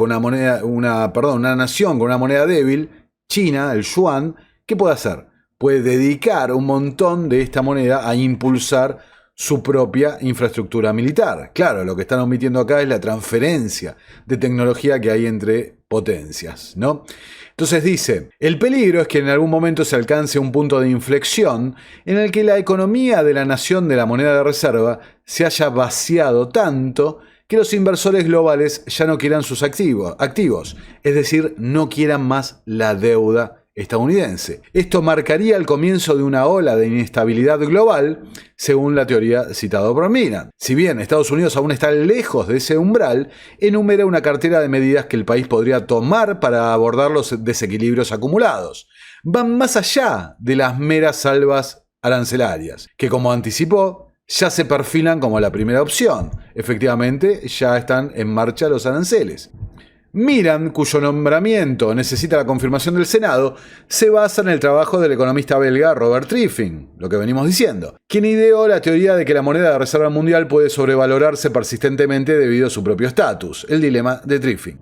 con una moneda débil, China, el yuan, ¿qué puede hacer? Puede dedicar un montón de esta moneda a impulsar su propia infraestructura militar. Claro, lo que están omitiendo acá es la transferencia de tecnología que hay entre potencias, ¿no? Entonces dice, el peligro es que en algún momento se alcance un punto de inflexión en el que la economía de la nación de la moneda de reserva se haya vaciado tanto que los inversores globales ya no quieran sus activos, es decir, no quieran más la deuda estadounidense. Esto marcaría el comienzo de una ola de inestabilidad global, según la teoría citada por Miran. Si bien Estados Unidos aún está lejos de ese umbral, enumera una cartera de medidas que el país podría tomar para abordar los desequilibrios acumulados. Van más allá de las meras salvas arancelarias, que como anticipó, ya se perfilan como la primera opción. Efectivamente, ya están en marcha los aranceles. Miran, cuyo nombramiento necesita la confirmación del Senado, se basa en el trabajo del economista belga Robert Triffin, lo que venimos diciendo, quien ideó la teoría de que la moneda de reserva mundial puede sobrevalorarse persistentemente debido a su propio estatus, el dilema de Triffin.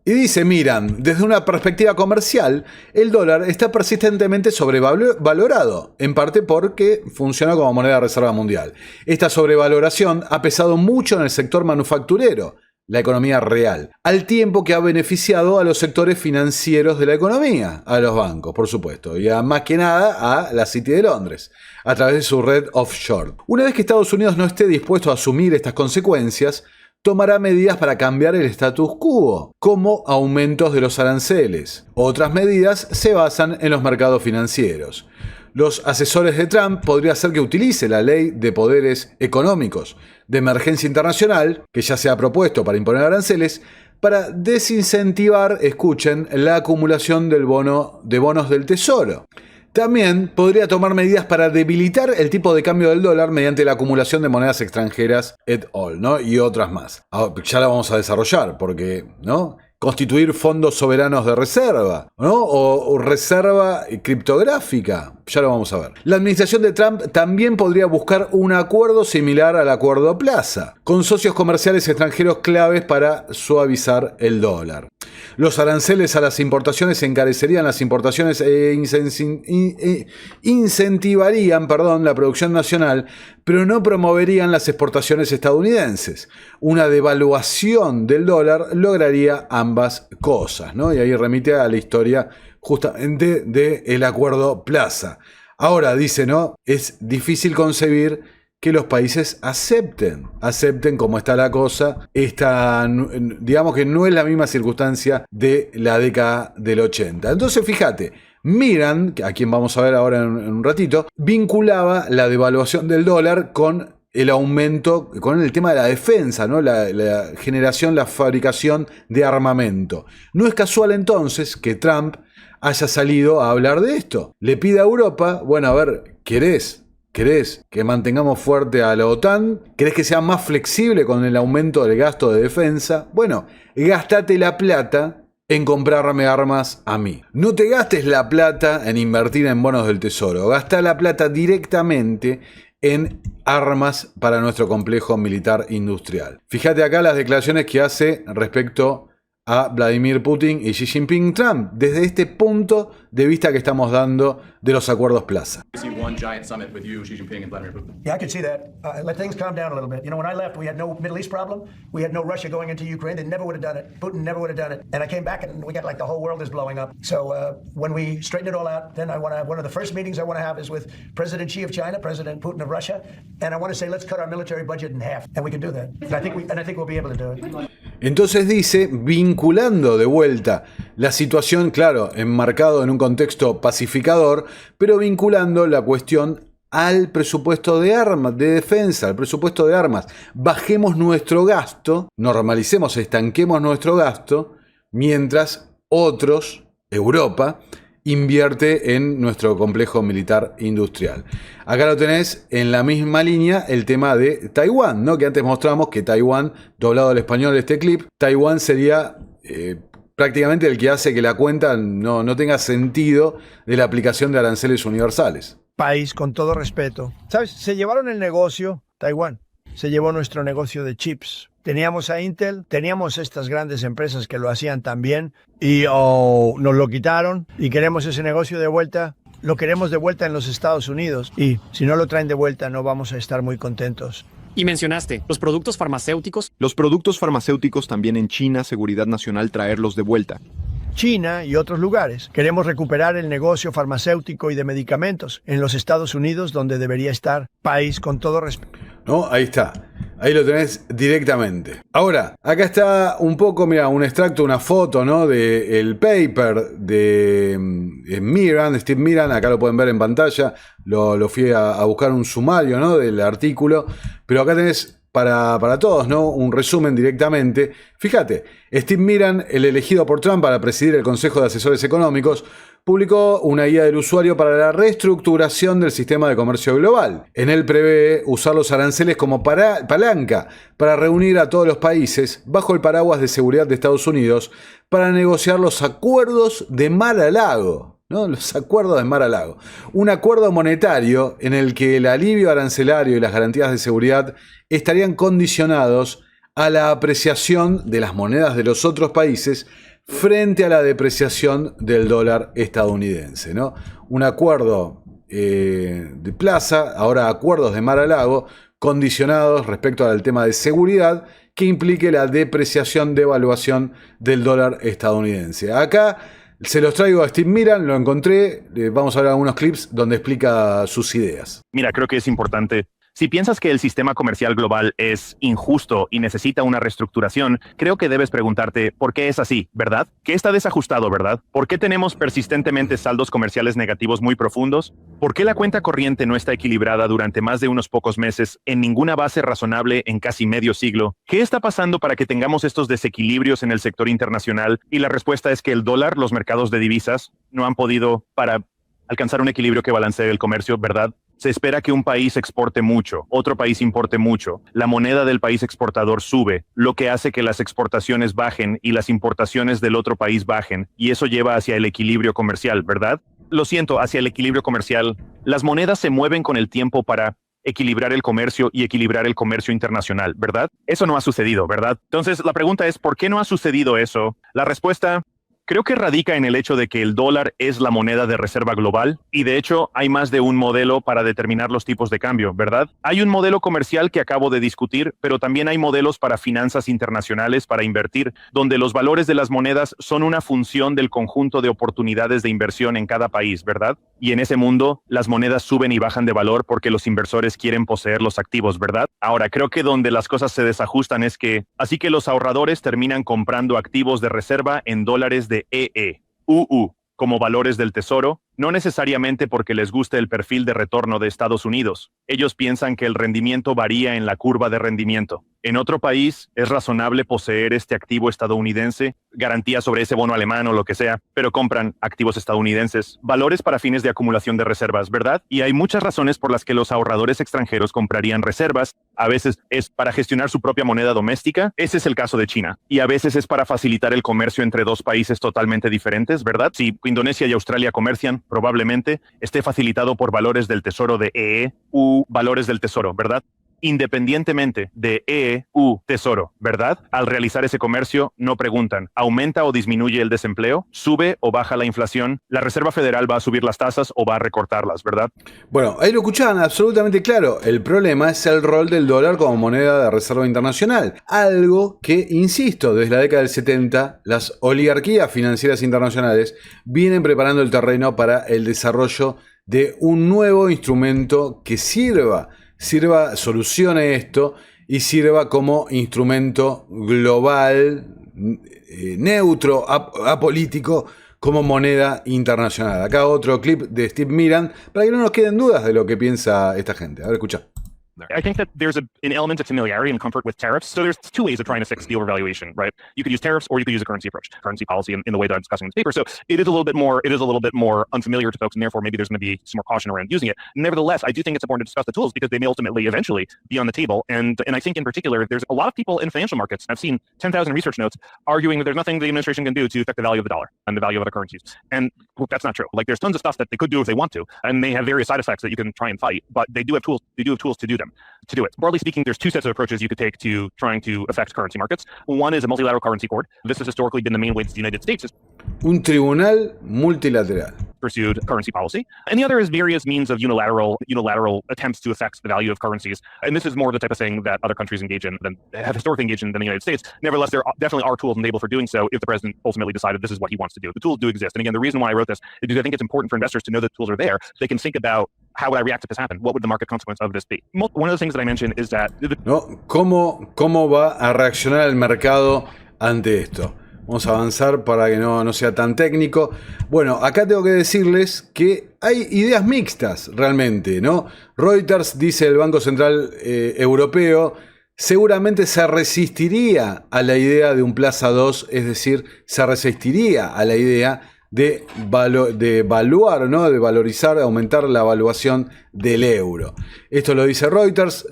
Y dice Miran, desde una perspectiva comercial, el dólar está persistentemente sobrevalorado, en parte porque funciona como moneda de reserva mundial. Esta sobrevaloración ha pesado mucho en el sector manufacturero, la economía real, al tiempo que ha beneficiado a los sectores financieros de la economía, a los bancos, por supuesto, y más que nada a la City de Londres, a través de su red offshore. Una vez que Estados Unidos no esté dispuesto a asumir estas consecuencias, tomará medidas para cambiar el status quo, como aumentos de los aranceles. Otras medidas se basan en los mercados financieros. Los asesores de Trump podría ser que utilice la ley de poderes económicos de emergencia internacional, que ya se ha propuesto para imponer aranceles, para desincentivar, escuchen, la acumulación de bonos del Tesoro. También podría tomar medidas para debilitar el tipo de cambio del dólar mediante la acumulación de monedas extranjeras et al, ¿no? Y otras más. Ya la vamos a desarrollar porque, ¿no? Constituir fondos soberanos de reserva, ¿no? O reserva criptográfica. Ya lo vamos a ver. La administración de Trump también podría buscar un acuerdo similar al acuerdo Plaza, con socios comerciales extranjeros claves para suavizar el dólar. Los aranceles a las importaciones encarecerían las importaciones e incentivarían, la producción nacional, pero no promoverían las exportaciones estadounidenses. Una devaluación del dólar lograría ambas cosas, ¿no? Y ahí remite a la historia justamente del acuerdo Plaza. Ahora dice, ¿no? Es difícil concebir que los países acepten cómo está la cosa. Digamos que no es la misma circunstancia de la década del 80. Entonces, fíjate, Miran, a quien vamos a ver ahora en un ratito, vinculaba la devaluación del dólar con el aumento, con el tema de la defensa, ¿no? La generación, la fabricación de armamento. No es casual entonces que Trump haya salido a hablar de esto. Le pide a Europa, bueno, a ver, ¿querés que mantengamos fuerte a la OTAN? ¿Querés que sea más flexible con el aumento del gasto de defensa? Bueno, gastate la plata en comprarme armas a mí. No te gastes la plata en invertir en bonos del tesoro. Gastá la plata directamente en armas para nuestro complejo militar industrial. Fíjate acá las declaraciones que hace respecto a Vladimir Putin y Xi Jinping Trump, desde este punto de vista que estamos dando de los acuerdos Plaza. Yeah, I could see that. Let things calm down a little bit. You know, when I left, we had no Middle East problem. We had no Russia going into Ukraine. They never would have done it. Putin never would have done it. And I came back and we got like the whole world is blowing up. So when we straighten it all out, then I want to have one of the first meetings I want to have is with President Xi of China, President Putin of Russia. And I want to say, let's cut our military budget in half. And we can do that. And I think we'll be able to do it. Entonces dice, vinculando de vuelta la situación, claro, enmarcado en un contexto pacificador, pero vinculando la cuestión al presupuesto de armas, de defensa, al presupuesto de armas. Bajemos nuestro gasto, normalicemos, estanquemos nuestro gasto, mientras otros, Europa, invierte en nuestro complejo militar industrial. Acá lo tenés en la misma línea el tema de Taiwán, ¿no? Que antes mostramos que Taiwán, doblado al español este clip, Taiwán sería prácticamente el que hace que la cuenta no tenga sentido de la aplicación de aranceles universales. País, con todo respeto. ¿Sabes? Se llevaron el negocio, Taiwán. Se llevó nuestro negocio de chips. Teníamos a Intel, teníamos estas grandes empresas que lo hacían también y nos lo quitaron y queremos ese negocio de vuelta. Lo queremos de vuelta en los Estados Unidos y si no lo traen de vuelta no vamos a estar muy contentos. Y mencionaste, los productos farmacéuticos. Los productos farmacéuticos también en China, seguridad nacional traerlos de vuelta. China y otros lugares. Queremos recuperar el negocio farmacéutico y de medicamentos en los Estados Unidos, donde debería estar, país con todo respeto. ¿No? Ahí está. Ahí lo tenés directamente. Ahora, acá está un poco, mira, un extracto, una foto, ¿no? Del paper de Steve Miran. Acá lo pueden ver en pantalla. Lo fui a buscar un sumario, ¿no? Del artículo. Pero acá tenés para todos, ¿no? Un resumen directamente. Fíjate, Steve Miran, el elegido por Trump para presidir el Consejo de Asesores Económicos, publicó una guía del usuario para la reestructuración del sistema de comercio global. En él prevé usar los aranceles como palanca para reunir a todos los países bajo el paraguas de seguridad de Estados Unidos para negociar los acuerdos de Mar-a-Lago. ¿No? Los acuerdos de Mar-a-Lago. Un acuerdo monetario en el que el alivio arancelario y las garantías de seguridad estarían condicionados a la apreciación de las monedas de los otros países frente a la depreciación del dólar estadounidense, ¿no? Un acuerdo de plaza, ahora acuerdos de Mar-a-Lago, condicionados respecto al tema de seguridad que implique la depreciación, devaluación del dólar estadounidense. Acá se los traigo a Steve Miran, lo encontré, vamos a ver algunos clips donde explica sus ideas. Mira, creo que es importante. Si piensas que el sistema comercial global es injusto y necesita una reestructuración, creo que debes preguntarte por qué es así, ¿verdad? ¿Qué está desajustado, verdad? ¿Por qué tenemos persistentemente saldos comerciales negativos muy profundos? ¿Por qué la cuenta corriente no está equilibrada durante más de unos pocos meses en ninguna base razonable en casi medio siglo? ¿Qué está pasando para que tengamos estos desequilibrios en el sector internacional? Y la respuesta es que el dólar, los mercados de divisas, no han podido para alcanzar un equilibrio que balancee el comercio, ¿verdad? Se espera que un país exporte mucho, otro país importe mucho. La moneda del país exportador sube, lo que hace que las exportaciones bajen y las importaciones del otro país bajen, y eso lleva hacia el equilibrio comercial, ¿verdad? Lo siento, hacia el equilibrio comercial. Las monedas se mueven con el tiempo para equilibrar el comercio y equilibrar el comercio internacional, ¿verdad? Eso no ha sucedido, ¿verdad? Entonces, la pregunta es, ¿por qué no ha sucedido eso? La respuesta creo que radica en el hecho de que el dólar es la moneda de reserva global y de hecho hay más de un modelo para determinar los tipos de cambio, ¿verdad? Hay un modelo comercial que acabo de discutir, pero también hay modelos para finanzas internacionales para invertir, donde los valores de las monedas son una función del conjunto de oportunidades de inversión en cada país, ¿verdad? Y en ese mundo, las monedas suben y bajan de valor porque los inversores quieren poseer los activos, ¿verdad? Ahora, creo que donde las cosas se desajustan es que, así que los ahorradores terminan comprando activos de reserva en dólares de EE, como valores del tesoro, no necesariamente porque les guste el perfil de retorno de Estados Unidos. Ellos piensan que el rendimiento varía en la curva de rendimiento. En otro país, es razonable poseer este activo estadounidense, garantía sobre ese bono alemán o lo que sea, pero compran activos estadounidenses, valores para fines de acumulación de reservas, ¿verdad? Y hay muchas razones por las que los ahorradores extranjeros comprarían reservas. A veces es para gestionar su propia moneda doméstica, ese es el caso de China, y a veces es para facilitar el comercio entre dos países totalmente diferentes, ¿verdad? Si Indonesia y Australia comercian, probablemente esté facilitado por valores del tesoro de EE u valores del tesoro, ¿verdad? Independientemente de EE u tesoro, ¿verdad? Al realizar ese comercio, no preguntan, ¿aumenta o disminuye el desempleo? ¿Sube o baja la inflación? ¿La Reserva Federal va a subir las tasas o va a recortarlas, verdad? Bueno, ahí lo escuchaban absolutamente claro. El problema es el rol del dólar como moneda de reserva internacional. Algo que, insisto, desde la década del 70, las oligarquías financieras internacionales vienen preparando el terreno para el desarrollo de un nuevo instrumento que solucione esto y sirva como instrumento global, neutro, apolítico, como moneda internacional. Acá otro clip de Steve Miran para que no nos queden dudas de lo que piensa esta gente. A ver, escucha. I think that there's an element of familiarity and comfort with tariffs. So there's two ways of trying to fix the overvaluation, right? You could use tariffs or you could use a currency approach, currency policy in the way that I'm discussing in this paper. So it is a little bit more unfamiliar to folks, and therefore maybe there's going to be some more caution around using it. Nevertheless, I do think it's important to discuss the tools because they may ultimately eventually be on the table. And I think in particular, there's a lot of people in financial markets. I've seen 10,000 research notes arguing that there's nothing the administration can do to affect the value of the dollar and the value of other currencies. And that's not true. Like there's tons of stuff that they could do if they want to, and they have various side effects that you can try and fight, but they do have tools to do them. them to do it. Broadly speaking, there's two sets of approaches you could take to trying to affect currency markets. One is a multilateral currency court. This has historically been the main way that the United States has Un tribunal multilateral. pursued currency policy. And the other is various means of unilateral attempts to affect the value of currencies. And this is more the type of thing that other countries engage in than have historically engaged in than the United States. Nevertheless, there definitely are tools enabled for doing so if the president ultimately decided this is what he wants to do. The tools do exist. And again, the reason why I wrote this is because I think it's important for investors to know that the tools are there. They can think about how would I react if this happened? What would the market consequence of this be? One of the things that I mentioned is that... ¿No? ¿Cómo va a reaccionar el mercado ante esto? Vamos a avanzar para que no sea tan técnico. Bueno, acá tengo que decirles que hay ideas mixtas realmente, ¿no? Reuters dice el Banco Central Europeo seguramente se resistiría a la idea de un Plaza 2, es decir, se resistiría a la idea de evaluar, ¿no? De valorizar, aumentar la evaluación del euro. Esto lo dice Reuters.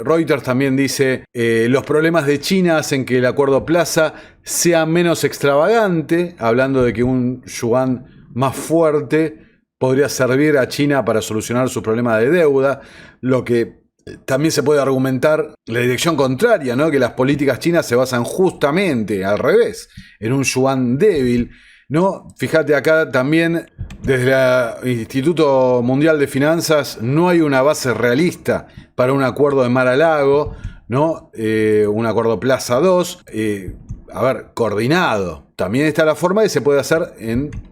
Reuters también dice los problemas de China hacen que el acuerdo Plaza sea menos extravagante, hablando de que un yuan más fuerte podría servir a China para solucionar su problema de deuda, lo que también se puede argumentar la dirección contraria, ¿no? Que las políticas chinas se basan justamente al revés, en un yuan débil. ¿No? Fíjate acá también, desde el Instituto Mundial de Finanzas, no hay una base realista para un acuerdo de Mar-a-Lago, ¿no? Un acuerdo Plaza 2, coordinado. También está la forma que se puede hacer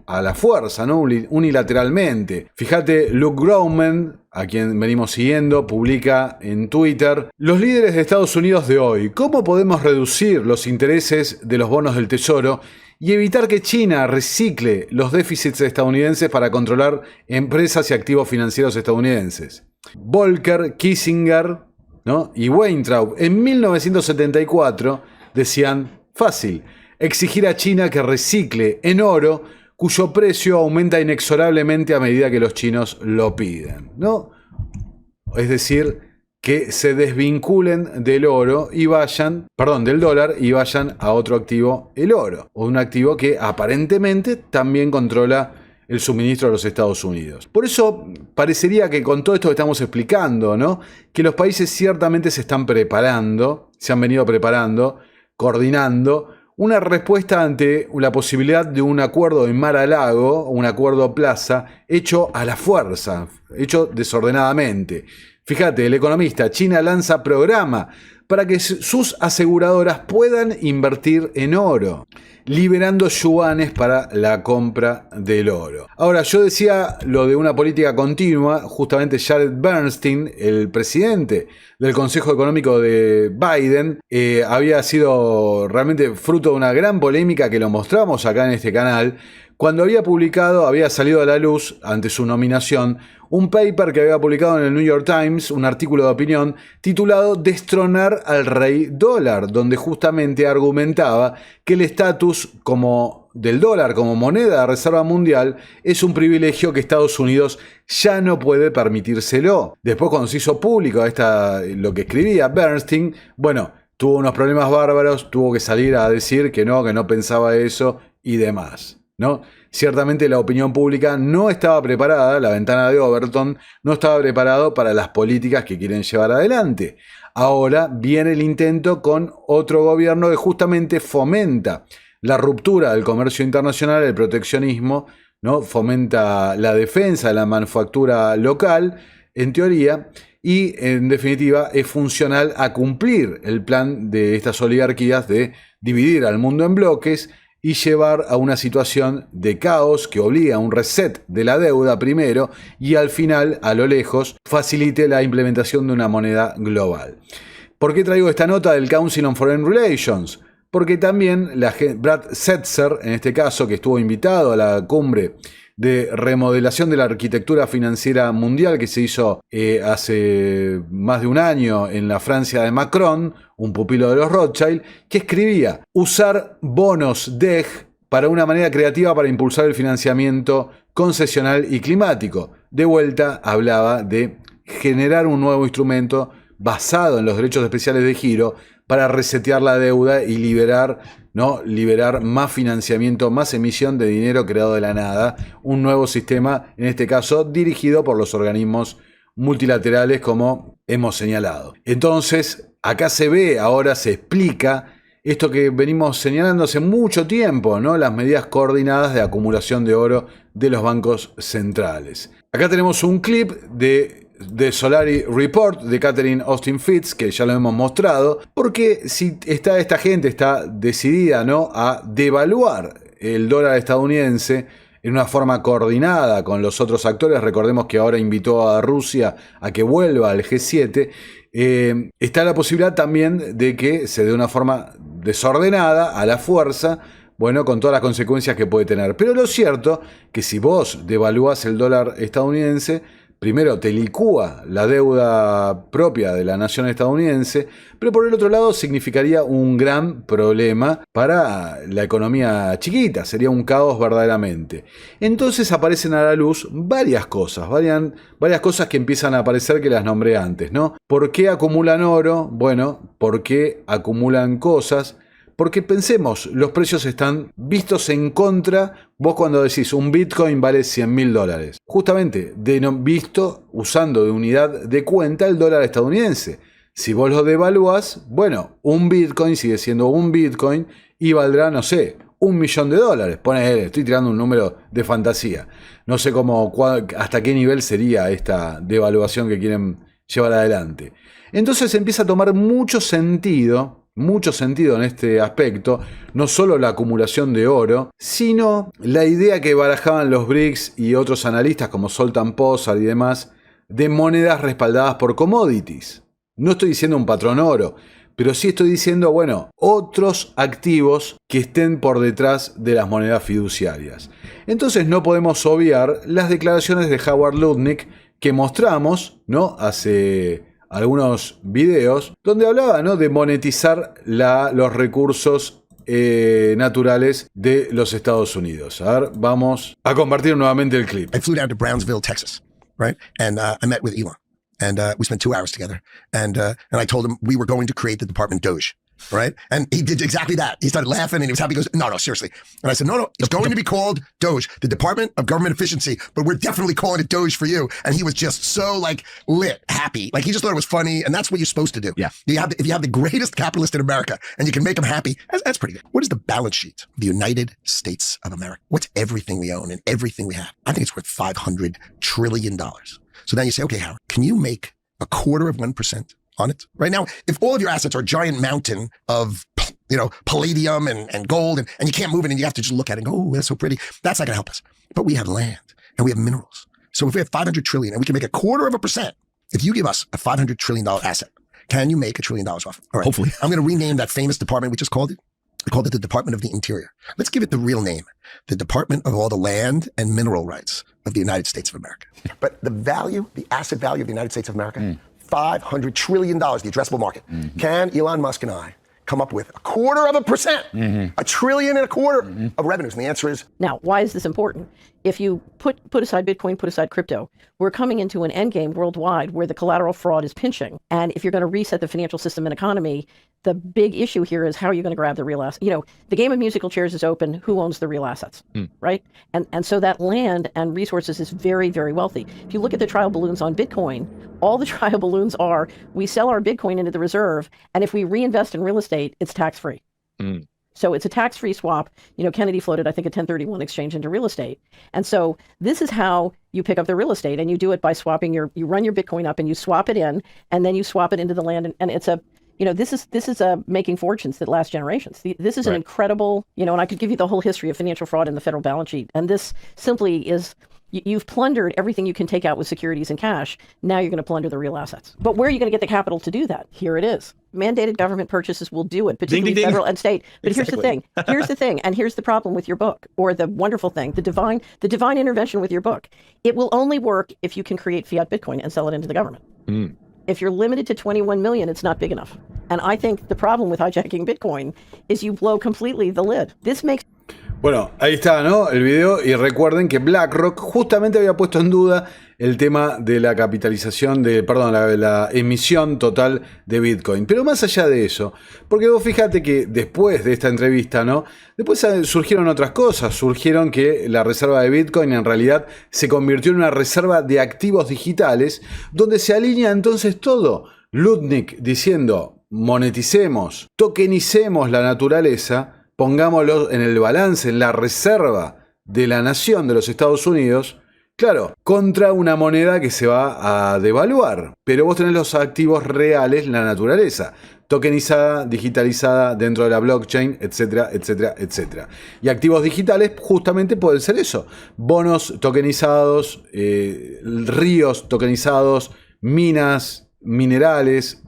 a la fuerza, ¿no? Unilateralmente. Fíjate, Luke Gromen, a quien venimos siguiendo, publica en Twitter: los líderes de Estados Unidos de hoy, ¿cómo podemos reducir los intereses de los bonos del Tesoro y evitar que China recicle los déficits estadounidenses para controlar empresas y activos financieros estadounidenses? Volcker, Kissinger, ¿no? y Weintraub en 1974 decían: fácil, exigir a China que recicle en oro cuyo precio aumenta inexorablemente a medida que los chinos lo piden, ¿no? Es decir, que se desvinculen del dólar y vayan a otro activo, el oro, o un activo que aparentemente también controla el suministro de los Estados Unidos. Por eso parecería que con todo esto que estamos explicando, ¿no? que los países ciertamente se están preparando, se han venido preparando, coordinando una respuesta ante la posibilidad de un acuerdo en Mar-a-Lago, un acuerdo Plaza, hecho a la fuerza, hecho desordenadamente. Fíjate, el economista: China lanza programa para que sus aseguradoras puedan invertir en oro, liberando yuanes para la compra del oro. Ahora, yo decía lo de una política continua. Justamente Jared Bernstein, el presidente del Consejo Económico de Biden, había sido realmente fruto de una gran polémica que lo mostramos acá en este canal, cuando había salido a la luz, ante su nominación, un paper que había publicado en el New York Times, un artículo de opinión titulado Destronar al rey dólar, donde justamente argumentaba que el estatus del dólar como moneda de reserva mundial es un privilegio que Estados Unidos ya no puede permitírselo. Después, cuando se hizo público lo que escribía Bernstein, bueno, tuvo unos problemas bárbaros, tuvo que salir a decir que no pensaba eso y demás, ¿no? Ciertamente la opinión pública no estaba preparada, la ventana de Overton no estaba preparado para las políticas que quieren llevar adelante. Ahora viene el intento con otro gobierno que justamente fomenta la ruptura del comercio internacional, el proteccionismo, ¿no? Fomenta la defensa de la manufactura local, en teoría, y en definitiva es funcional a cumplir el plan de estas oligarquías de dividir al mundo en bloques y llevar a una situación de caos que obliga a un reset de la deuda primero y al final, a lo lejos, facilite la implementación de una moneda global. ¿Por qué traigo esta nota del Council on Foreign Relations? Porque también Brad Setser, en este caso, que estuvo invitado a la cumbre de remodelación de la arquitectura financiera mundial que se hizo hace más de un año en la Francia de Macron, un pupilo de los Rothschild, que escribía: usar bonos DEG para una manera creativa para impulsar el financiamiento concesional y climático. De vuelta hablaba de generar un nuevo instrumento basado en los derechos especiales de giro para resetear la deuda y liberar más financiamiento, más emisión de dinero creado de la nada, un nuevo sistema, en este caso dirigido por los organismos multilaterales como hemos señalado. Entonces, acá se ve, ahora se explica esto que venimos señalando hace mucho tiempo, ¿no? Las medidas coordinadas de acumulación de oro de los bancos centrales. Acá tenemos un clip de Solari Report de Catherine Austin Fitts, que ya lo hemos mostrado, porque si esta gente está decidida, ¿no?, a devaluar el dólar estadounidense en una forma coordinada con los otros actores. Recordemos que ahora invitó a Rusia a que vuelva al G7. Está la posibilidad también de que se dé una forma desordenada, a la fuerza, bueno, con todas las consecuencias que puede tener. Pero lo cierto que si vos devaluás el dólar estadounidense, primero te licúa la deuda propia de la nación estadounidense, pero por el otro lado significaría un gran problema para la economía chiquita, sería un caos verdaderamente. Entonces aparecen a la luz varias cosas que empiezan a aparecer, que las nombré antes, ¿no? ¿Por qué acumulan oro? Bueno, ¿por qué acumulan cosas? Porque pensemos, los precios están vistos en contra. Vos cuando decís un Bitcoin vale $100.000, justamente visto usando de unidad de cuenta el dólar estadounidense. Si vos lo devaluás, bueno, un Bitcoin sigue siendo un Bitcoin y valdrá, no sé, $1.000.000. Ponele, estoy tirando un número de fantasía. No sé hasta qué nivel sería esta devaluación que quieren llevar adelante. Entonces empieza a tomar mucho sentido en este aspecto, no solo la acumulación de oro, sino la idea que barajaban los BRICS y otros analistas como Zoltan Pozsar y demás, de monedas respaldadas por commodities. No estoy diciendo un patrón oro, pero sí estoy diciendo, bueno, otros activos que estén por detrás de las monedas fiduciarias. Entonces no podemos obviar las declaraciones de Howard Lutnick que mostramos, ¿no?, hace algunos videos donde hablaba, ¿no?, de monetizar los recursos naturales de los Estados Unidos. A ver, vamos a compartir nuevamente el clip. I flew down to Brownsville, Texas, right? And I met with Elon, and we spent 2 hours together. And I told him we were going to create the department Doge, right? And he did exactly that. He started laughing and he was happy. He goes, no, seriously. And I said, no, it's going to be called Doge, the Department of Government Efficiency, but we're definitely calling it Doge for you. And he was just so lit, happy. He just thought it was funny. And that's what you're supposed to do. Yeah. If you have the greatest capitalist in America and you can make him happy, that's pretty good. What is the balance sheet of the United States of America? What's everything we own and everything we have? I think it's worth $500 trillion. So then you say, okay, Howard, can you make 0.25% on it? Right now, if all of your assets are a giant mountain of, palladium and gold, and you can't move it and you have to just look at it and go, oh, that's so pretty, that's not going to help us. But we have land and we have minerals. So if we have $500 trillion and we can make 0.25%, if you give us a $500 trillion asset, can you make $1 trillion off it? All right. Hopefully. I'm going to rename that famous department we just called it. We called it the Department of the Interior. Let's give it the real name, the Department of all the land and mineral rights of the United States of America. But the asset value of the United States of America, $500 trillion, the addressable market. Mm-hmm. Can Elon Musk and I come up with 0.25%, $1.25 trillion of revenues? And the answer is... Now, why is this important? If you put aside Bitcoin, put aside crypto, we're coming into an endgame worldwide where the collateral fraud is pinching. And if you're going to reset the financial system and economy, the big issue here is how are you going to grab the real assets? The game of musical chairs is open. Who owns the real assets, right? And so that land and resources is very, very wealthy. If you look at the trial balloons on Bitcoin, all the trial balloons are, we sell our Bitcoin into the reserve, and if we reinvest in real estate, it's tax-free. So it's a tax-free swap. Kennedy floated, I think, a 1031 exchange into real estate. And so this is how you pick up the real estate, and you do it by swapping you run your Bitcoin up and you swap it in, and then you swap it into the land. And it's this is making fortunes that last generations. This is an incredible, and I could give you the whole history of financial fraud in the federal balance sheet. And this simply is, you've plundered everything you can take out with securities and cash. Now you're going to plunder the real assets. But where are you going to get the capital to do that? Here it is. Mandated government purchases will do it, particularly federal and state. But Here's the thing, and here's the problem with your book, or the wonderful thing, the divine intervention with your book. It will only work if you can create fiat Bitcoin and sell it into the government. If you're limited to 21 million, it's not big enough. And I think the problem with hijacking Bitcoin is you blow completely the lid. This makes... Bueno, ahí está, ¿no? El video. Y recuerden que BlackRock justamente había puesto en duda el tema de la capitalización, la emisión total de Bitcoin. Pero más allá de eso, porque vos fíjate que después de esta entrevista, ¿no? Después surgieron otras cosas. Surgieron que la reserva de Bitcoin en realidad se convirtió en una reserva de activos digitales, donde se alinea entonces todo. Lutnick diciendo, moneticemos, tokenicemos la naturaleza, pongámoslo en el balance, en la reserva de la nación de los Estados Unidos, claro, contra una moneda que se va a devaluar. Pero vos tenés los activos reales, la naturaleza, tokenizada, digitalizada dentro de la blockchain, etcétera, etcétera, etcétera. Y activos digitales justamente pueden ser eso. Bonos tokenizados, ríos tokenizados, minas, minerales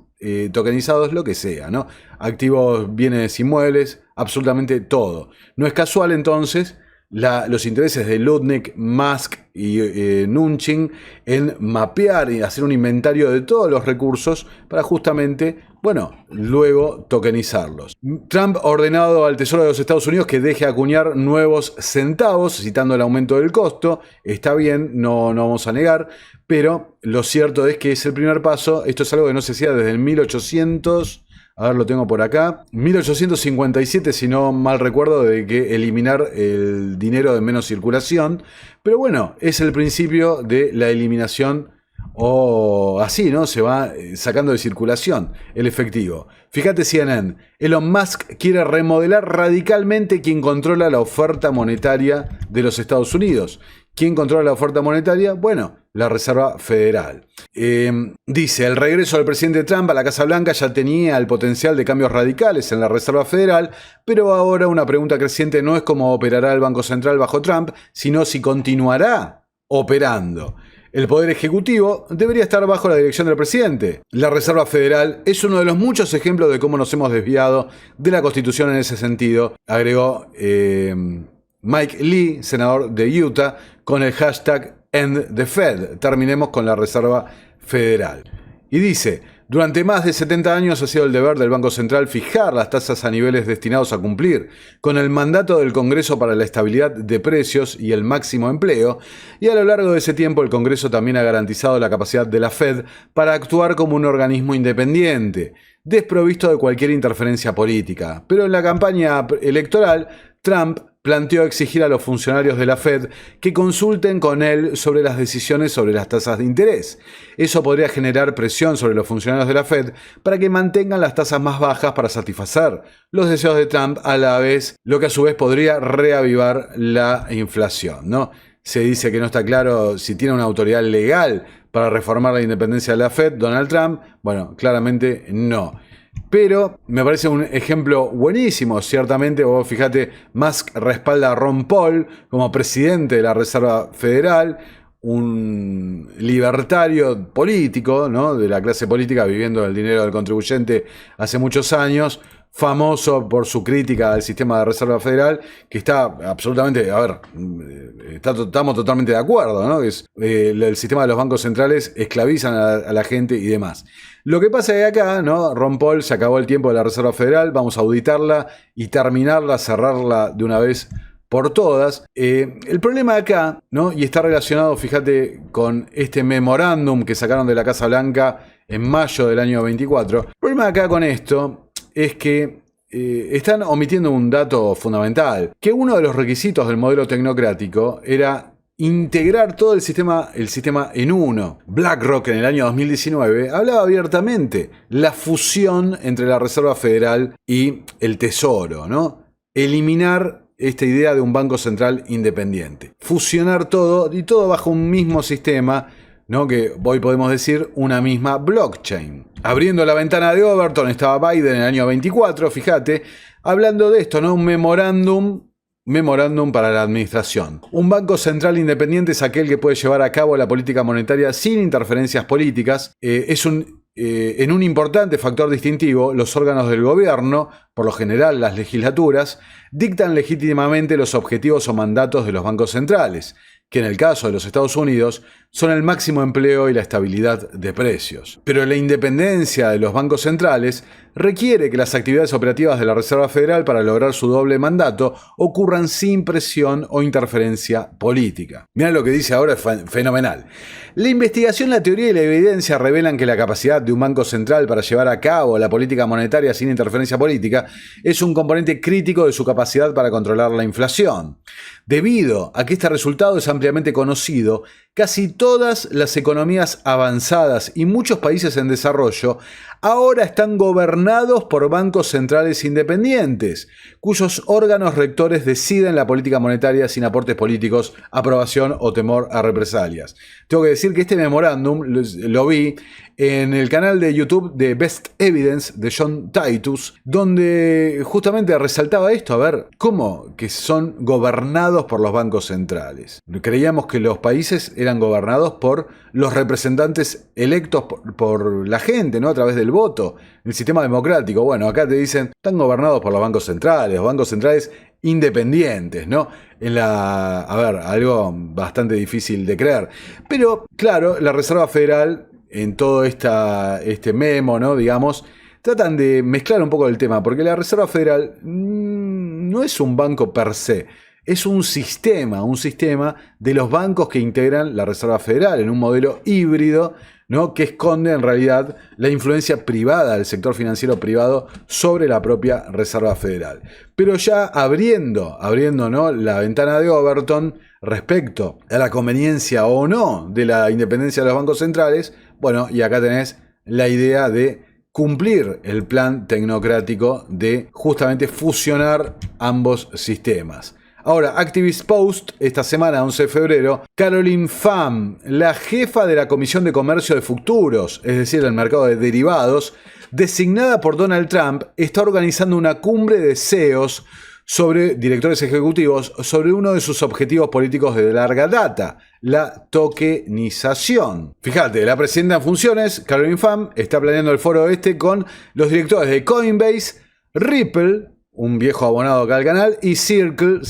tokenizados, lo que sea, ¿no? Activos, bienes inmuebles, absolutamente todo. No es casual entonces los intereses de Lutnick, Musk y Nunchin en mapear y hacer un inventario de todos los recursos para justamente, bueno, luego tokenizarlos. Trump ha ordenado al Tesoro de los Estados Unidos que deje acuñar nuevos centavos, citando el aumento del costo. Está bien, no vamos a negar, pero lo cierto es que es el primer paso. Esto es algo que no se hacía desde el 1800... A ver, lo tengo por acá. 1857, si no mal recuerdo, de que eliminar el dinero de menos circulación. Pero bueno, es el principio de la eliminación, o así, ¿no? Se va sacando de circulación el efectivo. Fíjate CNN. Elon Musk quiere remodelar radicalmente quien controla la oferta monetaria de los Estados Unidos. ¿Quién controla la oferta monetaria? Bueno, la Reserva Federal. Dice, el regreso del presidente Trump a la Casa Blanca ya tenía el potencial de cambios radicales en la Reserva Federal, pero ahora una pregunta creciente no es cómo operará el Banco Central bajo Trump, sino si continuará operando. El Poder Ejecutivo debería estar bajo la dirección del presidente. La Reserva Federal es uno de los muchos ejemplos de cómo nos hemos desviado de la Constitución en ese sentido, agregó Mike Lee, senador de Utah, con el hashtag #EndTheFed. Terminemos con la Reserva Federal. Y dice, durante más de 70 años ha sido el deber del Banco Central fijar las tasas a niveles destinados a cumplir con el mandato del Congreso para la estabilidad de precios y el máximo empleo, y a lo largo de ese tiempo el Congreso también ha garantizado la capacidad de la Fed para actuar como un organismo independiente, desprovisto de cualquier interferencia política. Pero en la campaña electoral, Trump planteó exigir a los funcionarios de la Fed que consulten con él sobre las decisiones sobre las tasas de interés. Eso podría generar presión sobre los funcionarios de la Fed para que mantengan las tasas más bajas para satisfacer los deseos de Trump a la vez, lo que a su vez podría reavivar la inflación, ¿no? Se dice que no está claro si tiene una autoridad legal para reformar la independencia de la Fed, Donald Trump. Bueno, claramente no. Pero me parece un ejemplo buenísimo, ciertamente. Vos fíjate, Musk respalda a Ron Paul como presidente de la Reserva Federal, un libertario político, ¿no? De la clase política, viviendo del dinero del contribuyente hace muchos años, famoso por su crítica al sistema de Reserva Federal, que está absolutamente, estamos totalmente de acuerdo, ¿no? El sistema de los bancos centrales esclavizan a la gente y demás. Lo que pasa es que acá, ¿no? Ron Paul, se acabó el tiempo de la Reserva Federal, vamos a auditarla y terminarla, cerrarla de una vez por todas. El problema acá, ¿no? Y está relacionado, fíjate, con este memorándum que sacaron de la Casa Blanca en mayo del año 24. El problema acá con esto es que están omitiendo un dato fundamental, que uno de los requisitos del modelo tecnocrático era integrar todo el sistema en uno. BlackRock en el año 2019 hablaba abiertamente la fusión entre la Reserva Federal y el Tesoro, ¿no? Eliminar esta idea de un banco central independiente. Fusionar todo y todo bajo un mismo sistema, ¿no? Que hoy podemos decir una misma blockchain. Abriendo la ventana de Overton estaba Biden en el año 24, fíjate, hablando de esto, ¿no? Un memorándum para la administración. Un banco central independiente es aquel que puede llevar a cabo la política monetaria sin interferencias políticas. En un importante factor distintivo, los órganos del gobierno, por lo general las legislaturas, dictan legítimamente los objetivos o mandatos de los bancos centrales, que en el caso de los Estados Unidos son el máximo empleo y la estabilidad de precios. Pero la independencia de los bancos centrales requiere que las actividades operativas de la Reserva Federal para lograr su doble mandato ocurran sin presión o interferencia política. Mirá lo que dice ahora, es fenomenal. La investigación, la teoría y la evidencia revelan que la capacidad de un banco central para llevar a cabo la política monetaria sin interferencia política es un componente crítico de su capacidad para controlar la inflación. Debido a que este resultado es ampliamente conocido, casi todas las economías avanzadas y muchos países en desarrollo ahora están gobernados por bancos centrales independientes, cuyos órganos rectores deciden la política monetaria sin aportes políticos, aprobación o temor a represalias. Tengo que decir que este memorándum lo vi en el canal de YouTube de Best Evidence de John Titus, donde justamente resaltaba esto, a ver, ¿cómo que son gobernados por los bancos centrales? Creíamos que los países eran gobernados por los representantes electos por la gente, ¿no? A través del voto, el sistema democrático. Bueno, acá te dicen, están gobernados por los bancos centrales independientes, ¿no? A ver, algo bastante difícil de creer. Pero, claro, la Reserva Federal, en todo este memo, ¿no? Digamos, tratan de mezclar un poco el tema, porque la Reserva Federal no es un banco per se, es un sistema de los bancos que integran la Reserva Federal en un modelo híbrido, ¿no? Que esconde en realidad la influencia privada del sector financiero privado sobre la propia Reserva Federal. Pero ya abriendo, ¿no? La ventana de Overton respecto a la conveniencia o no de la independencia de los bancos centrales, bueno, y acá tenés la idea de cumplir el plan tecnocrático de justamente fusionar ambos sistemas. Ahora, Activist Post, esta semana, 11 de febrero, Caroline Pham, la jefa de la Comisión de Comercio de Futuros, es decir, el mercado de derivados, designada por Donald Trump, está organizando una cumbre de CEOs sobre directores ejecutivos sobre uno de sus objetivos políticos de larga data, la tokenización. Fíjate, la presidenta en funciones, Caroline Pham, está planeando el foro con los directores de Coinbase, Ripple, un viejo abonado acá al canal, y Circle,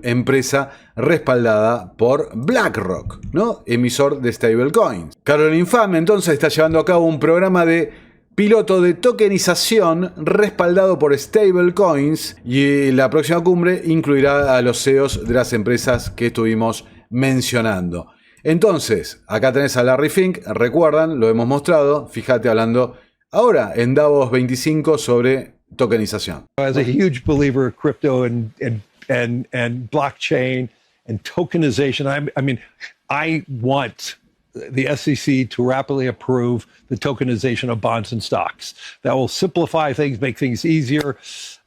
empresa respaldada por BlackRock, ¿no? Emisor de stablecoins. Caroline Pham entonces está llevando a cabo un programa de piloto de tokenización respaldado por stablecoins, y la próxima cumbre incluirá a los CEOs de las empresas que estuvimos mencionando. Entonces, acá tenés a Larry Fink, recuerdan, lo hemos mostrado, fíjate hablando ahora en Davos 25 sobre tokenización. As a huge believer of crypto and blockchain and tokenization, I want the SEC to rapidly approve the tokenization of bonds and stocks. That will simplify things, make things easier.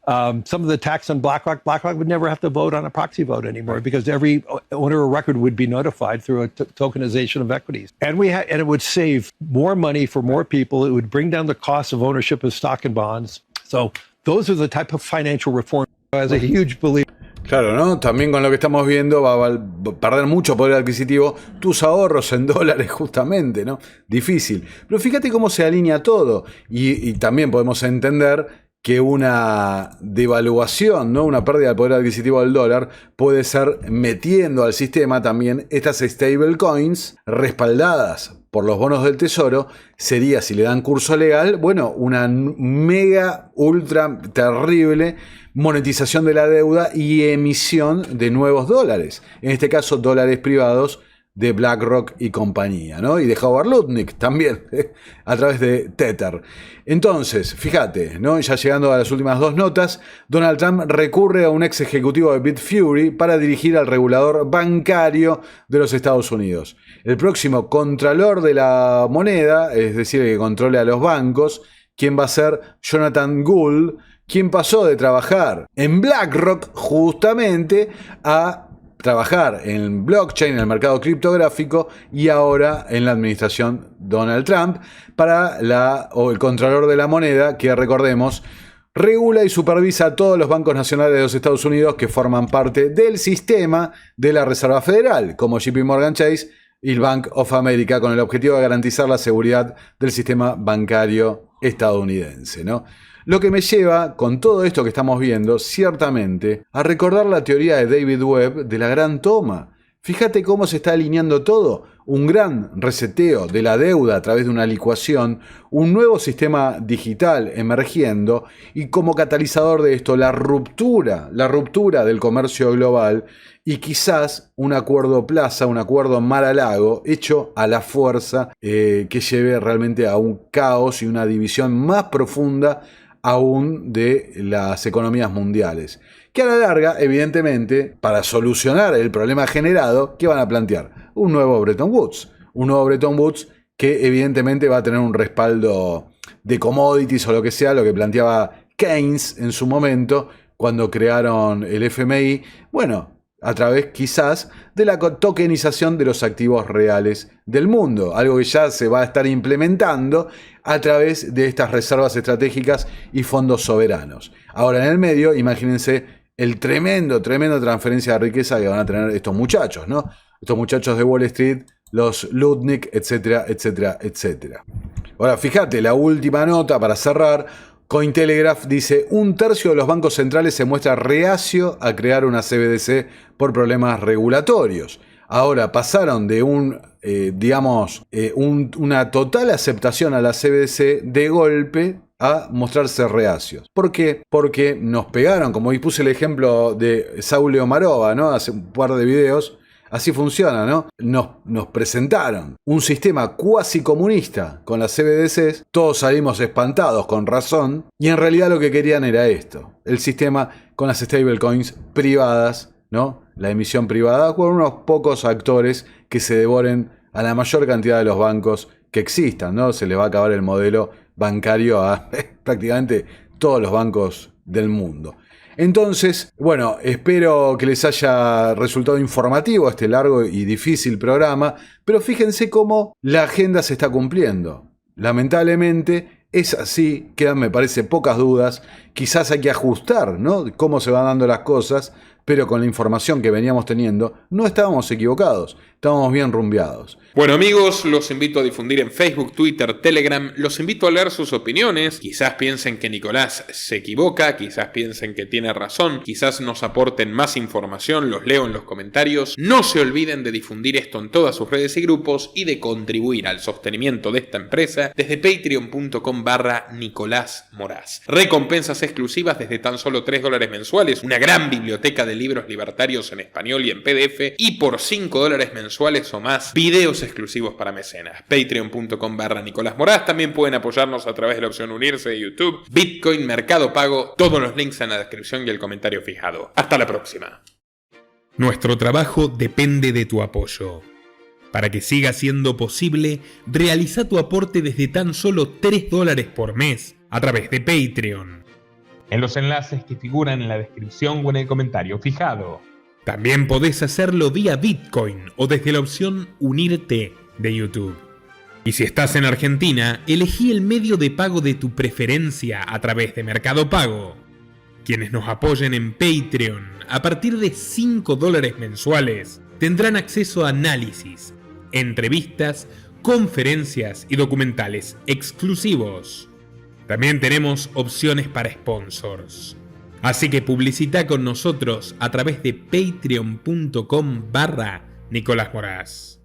Some of the tax on BlackRock would never have to vote on a proxy vote anymore because every owner of record would be notified through a tokenization of equities. And it would save more money for more people. It would bring down the cost of ownership of stock and bonds. So those are the type of financial reform. As a huge believer. Claro, ¿no? También con lo que estamos viendo va a perder mucho poder adquisitivo tus ahorros en dólares justamente, ¿no? Difícil. Pero fíjate cómo se alinea todo. Y también podemos entender que una devaluación, ¿no? Una pérdida del poder adquisitivo del dólar puede ser metiendo al sistema también estas stablecoins respaldadas por los bonos del tesoro. Sería, si le dan curso legal, bueno, una mega, ultra terrible monetización de la deuda y emisión de nuevos dólares. En este caso, dólares privados de BlackRock y compañía, ¿no? Y de Howard Lutnick también, a través de Tether. Entonces, fíjate, ¿no? Ya llegando a las últimas dos notas, Donald Trump recurre a un ex ejecutivo de Bitfury para dirigir al regulador bancario de los Estados Unidos. El próximo contralor de la moneda, es decir, el que controle a los bancos, quien va a ser Jonathan Gould, quien pasó de trabajar en BlackRock justamente a trabajar en blockchain, en el mercado criptográfico, y ahora en la administración Donald Trump para el contralor de la moneda, que recordemos regula y supervisa a todos los bancos nacionales de los Estados Unidos que forman parte del sistema de la Reserva Federal, como JP Morgan Chase y el Bank of America, con el objetivo de garantizar la seguridad del sistema bancario estadounidense, ¿no? Lo que me lleva, con todo esto que estamos viendo, ciertamente, a recordar la teoría de David Webb de la Gran Toma. Fíjate cómo se está alineando todo. Un gran reseteo de la deuda a través de una licuación, un nuevo sistema digital emergiendo y como catalizador de esto la ruptura del comercio global y quizás un acuerdo plaza, un acuerdo Mar-a-Lago hecho a la fuerza que lleve realmente a un caos y una división más profunda aún de las economías mundiales. Que a la larga, evidentemente, para solucionar el problema generado, ¿qué van a plantear? Un nuevo Bretton Woods. Un nuevo Bretton Woods que evidentemente va a tener un respaldo de commodities o lo que sea, lo que planteaba Keynes en su momento cuando crearon el FMI. Bueno, a través quizás de la tokenización de los activos reales del mundo, algo que ya se va a estar implementando a través de estas reservas estratégicas y fondos soberanos. Ahora en el medio, imagínense el tremenda transferencia de riqueza que van a tener estos muchachos, ¿no? Estos muchachos de Wall Street, los Lutnick, etcétera, etcétera, etcétera. Ahora, fíjate, la última nota para cerrar. Cointelegraph dice, 1/3 de los bancos centrales se muestra reacio a crear una CBDC por problemas regulatorios. Ahora pasaron de una total aceptación a la CBDC de golpe a mostrarse reacios. ¿Por qué? Porque nos pegaron, como puse el ejemplo de Saúl Omarova, ¿no? Hace un par de videos. Así funciona, ¿no? Nos presentaron un sistema cuasi comunista con las CBDCs, todos salimos espantados con razón, y en realidad lo que querían era esto, el sistema con las stablecoins privadas, ¿no? La emisión privada con unos pocos actores que se devoren a la mayor cantidad de los bancos que existan, ¿no? Se les va a acabar el modelo bancario a prácticamente todos los bancos del mundo. Entonces, bueno, espero que les haya resultado informativo este largo y difícil programa, pero fíjense cómo la agenda se está cumpliendo. Lamentablemente es así, quedan, me parece, pocas dudas. Quizás hay que ajustar, ¿no?, cómo se van dando las cosas, pero con la información que veníamos teniendo, no estábamos equivocados, estábamos bien rumbeados. Bueno amigos, los invito a difundir en Facebook, Twitter, Telegram, los invito a leer sus opiniones, quizás piensen que Nicolás se equivoca, quizás piensen que tiene razón, quizás nos aporten más información, los leo en los comentarios. No se olviden de difundir esto en todas sus redes y grupos y de contribuir al sostenimiento de esta empresa desde patreon.com/Nicolás Moraz. Recompensas exclusivas desde tan solo $3 mensuales, una gran biblioteca de libros libertarios en español y en PDF, y por $5 mensuales o más, videos exclusivos para mecenas. Patreon.com/Nicolás Moraz. También pueden apoyarnos a través de la opción unirse de YouTube, Bitcoin, Mercado Pago, todos los links en la descripción y el comentario fijado. Hasta la próxima. Nuestro trabajo depende de tu apoyo. Para que siga siendo posible, realiza tu aporte desde tan solo $3 por mes a través de Patreon, en los enlaces que figuran en la descripción o en el comentario fijado. También podés hacerlo vía Bitcoin o desde la opción Unirte de YouTube. Y si estás en Argentina, elegí el medio de pago de tu preferencia a través de Mercado Pago. Quienes nos apoyen en Patreon a partir de $5 mensuales tendrán acceso a análisis, entrevistas, conferencias y documentales exclusivos. También tenemos opciones para sponsors. Así que publicita con nosotros a través de patreon.com/Nicolás Moraz.